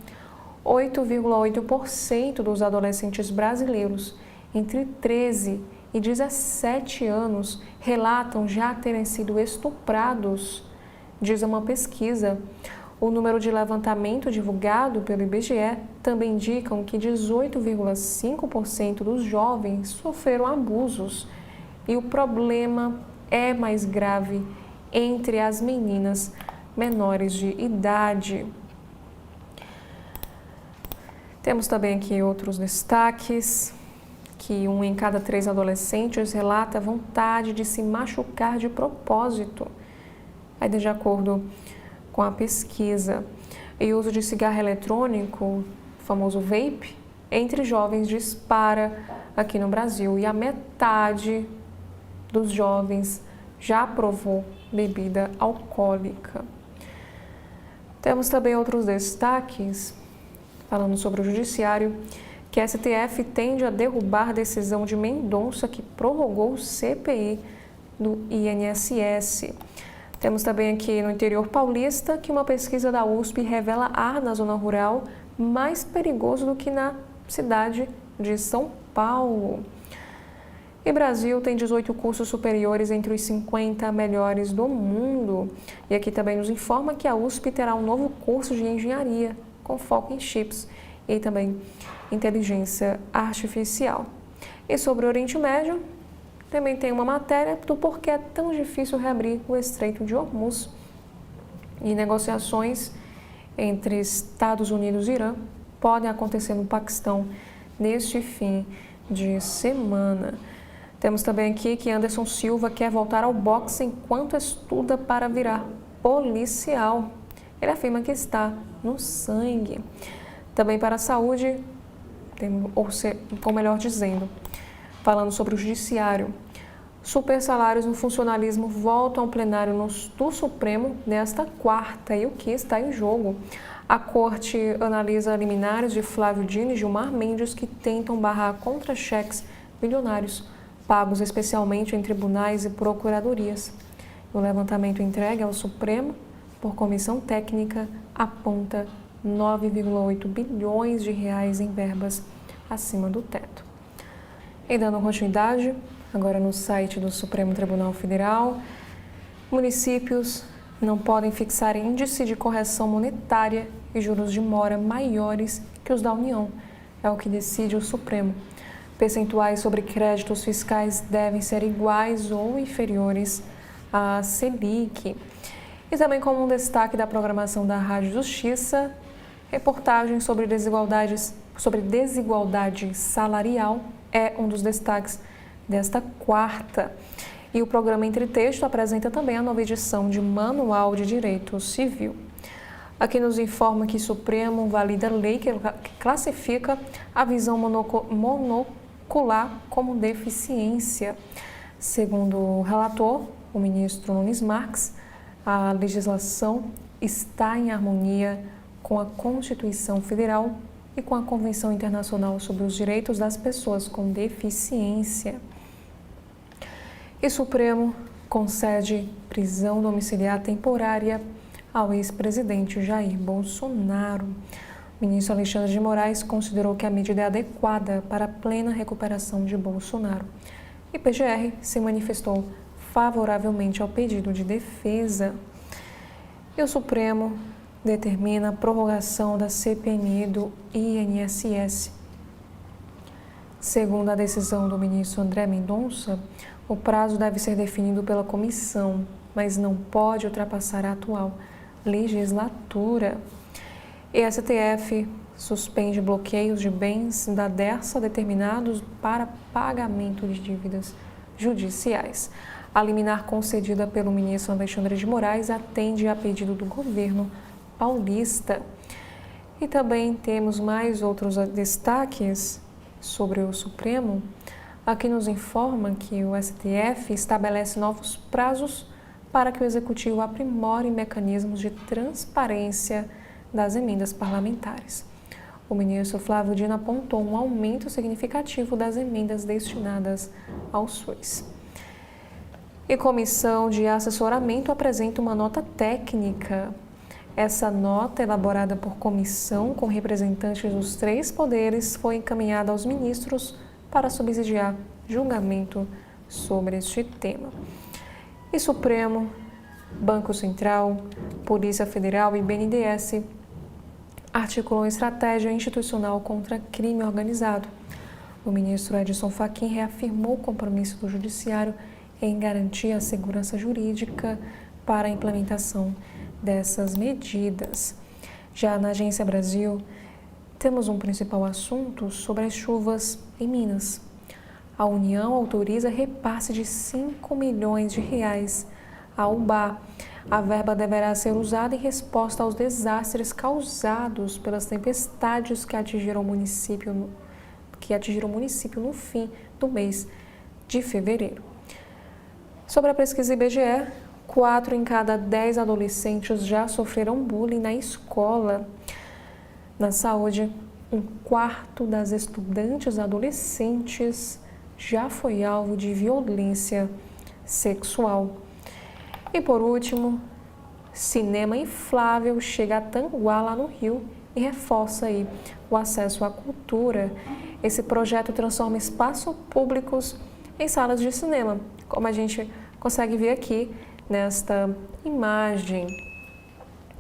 [SPEAKER 1] 8,8% dos adolescentes brasileiros entre 13 e 17 anos relatam já terem sido estuprados, diz uma pesquisa. O número de levantamento divulgado pelo IBGE também indicam que 18,5% dos jovens sofreram abusos e o problema é mais grave entre as meninas menores de idade. Temos também aqui outros destaques, que 1 em cada 3 adolescentes relata vontade de se machucar de propósito. Aí, de acordo com a pesquisa, e o uso de cigarro eletrônico, o famoso vape, entre jovens dispara aqui no Brasil e a metade dos jovens já provou bebida alcoólica. Temos também outros destaques, falando sobre o judiciário, que a STF tende a derrubar a decisão de Mendonça que prorrogou o CPI do INSS. Temos também aqui no interior paulista que uma pesquisa da USP revela ar na zona rural mais perigoso do que na cidade de São Paulo. E Brasil tem 18 cursos superiores entre os 50 melhores do mundo. E aqui também nos informa que a USP terá um novo curso de engenharia com foco em chips e também inteligência artificial. E sobre o Oriente Médio, também tem uma matéria do porquê é tão difícil reabrir o Estreito de Hormuz. E negociações entre Estados Unidos e Irã podem acontecer no Paquistão neste fim de semana. Temos também aqui que Anderson Silva quer voltar ao boxe enquanto estuda para virar policial. Ele afirma que está no sangue. Também para a saúde, ou melhor dizendo, falando sobre o judiciário, super salários no funcionalismo voltam ao plenário do Supremo nesta quarta. E o que está em jogo? A Corte analisa liminares de Flávio Dino e Gilmar Mendes que tentam barrar contra-cheques bilionários pagos especialmente em tribunais e procuradorias. O levantamento entregue ao Supremo por comissão técnica aponta 9,8 bilhões de reais em verbas acima do teto. E dando continuidade, agora no site do Supremo Tribunal Federal, municípios não podem fixar índice de correção monetária e juros de mora maiores que os da União. é o que decide o Supremo. Percentuais sobre créditos fiscais devem ser iguais ou inferiores à Selic. E também como um destaque da programação da Rádio Justiça, reportagem sobre desigualdade salarial é um dos destaques desta quarta. E o programa Entre Texto apresenta também a nova edição de Manual de Direito Civil. Aqui nos informa que o Supremo valida a lei que classifica a visão monocular como deficiência. Segundo o relator, o ministro Nunes Marques, a legislação está em harmonia com a Constituição Federal e com a Convenção Internacional sobre os Direitos das Pessoas com Deficiência. E o Supremo concede prisão domiciliar temporária ao ex-presidente Jair Bolsonaro. O ministro Alexandre de Moraes considerou que a medida é adequada para a plena recuperação de Bolsonaro. E PGR se manifestou favoravelmente ao pedido de defesa. E o Supremo determina a prorrogação da CPMI do INSS. Segundo a decisão do ministro André Mendonça, o prazo deve ser definido pela comissão, mas não pode ultrapassar a atual legislatura. E a STF suspende bloqueios de bens da Dersa determinados para pagamento de dívidas judiciais. A liminar concedida pelo ministro Alexandre de Moraes atende a pedido do governo paulista. E também temos mais outros destaques sobre o Supremo. Aqui nos informa que o STF estabelece novos prazos para que o Executivo aprimore mecanismos de transparência das emendas parlamentares. O ministro Flávio Dino apontou um aumento significativo das emendas destinadas ao SUS. E comissão de assessoramento apresenta uma nota técnica. Essa nota, elaborada por comissão com representantes dos 3 poderes, foi encaminhada aos ministros para subsidiar julgamento sobre este tema. E Supremo, Banco Central, Polícia Federal e BNDES articulam estratégia institucional contra crime organizado. O ministro Edson Fachin reafirmou o compromisso do Judiciário em garantir a segurança jurídica para a implementação dessas medidas. Já na Agência Brasil, temos um principal assunto sobre as chuvas em Minas. A União autoriza repasse de 5 milhões de reais à UBA. A verba deverá ser usada em resposta aos desastres causados pelas tempestades que atingiram o município no fim do mês de fevereiro. Sobre a pesquisa IBGE, 4 em cada 10 adolescentes já sofreram bullying na escola. Na saúde, 1/4 das estudantes adolescentes já foi alvo de violência sexual. E por último, cinema inflável chega a Tanguá, lá no Rio, e reforça aí o acesso à cultura. Esse projeto transforma espaços públicos em salas de cinema, como a gente consegue ver aqui nesta imagem.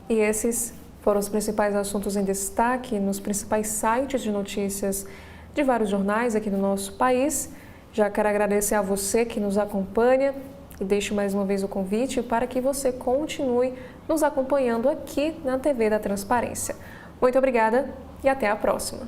[SPEAKER 1] E esses foram os principais assuntos em destaque nos principais sites de notícias de vários jornais aqui no nosso país. Já quero agradecer a você que nos acompanha e deixo mais uma vez o convite para que você continue nos acompanhando aqui na TV da Transparência. Muito obrigada e até a próxima.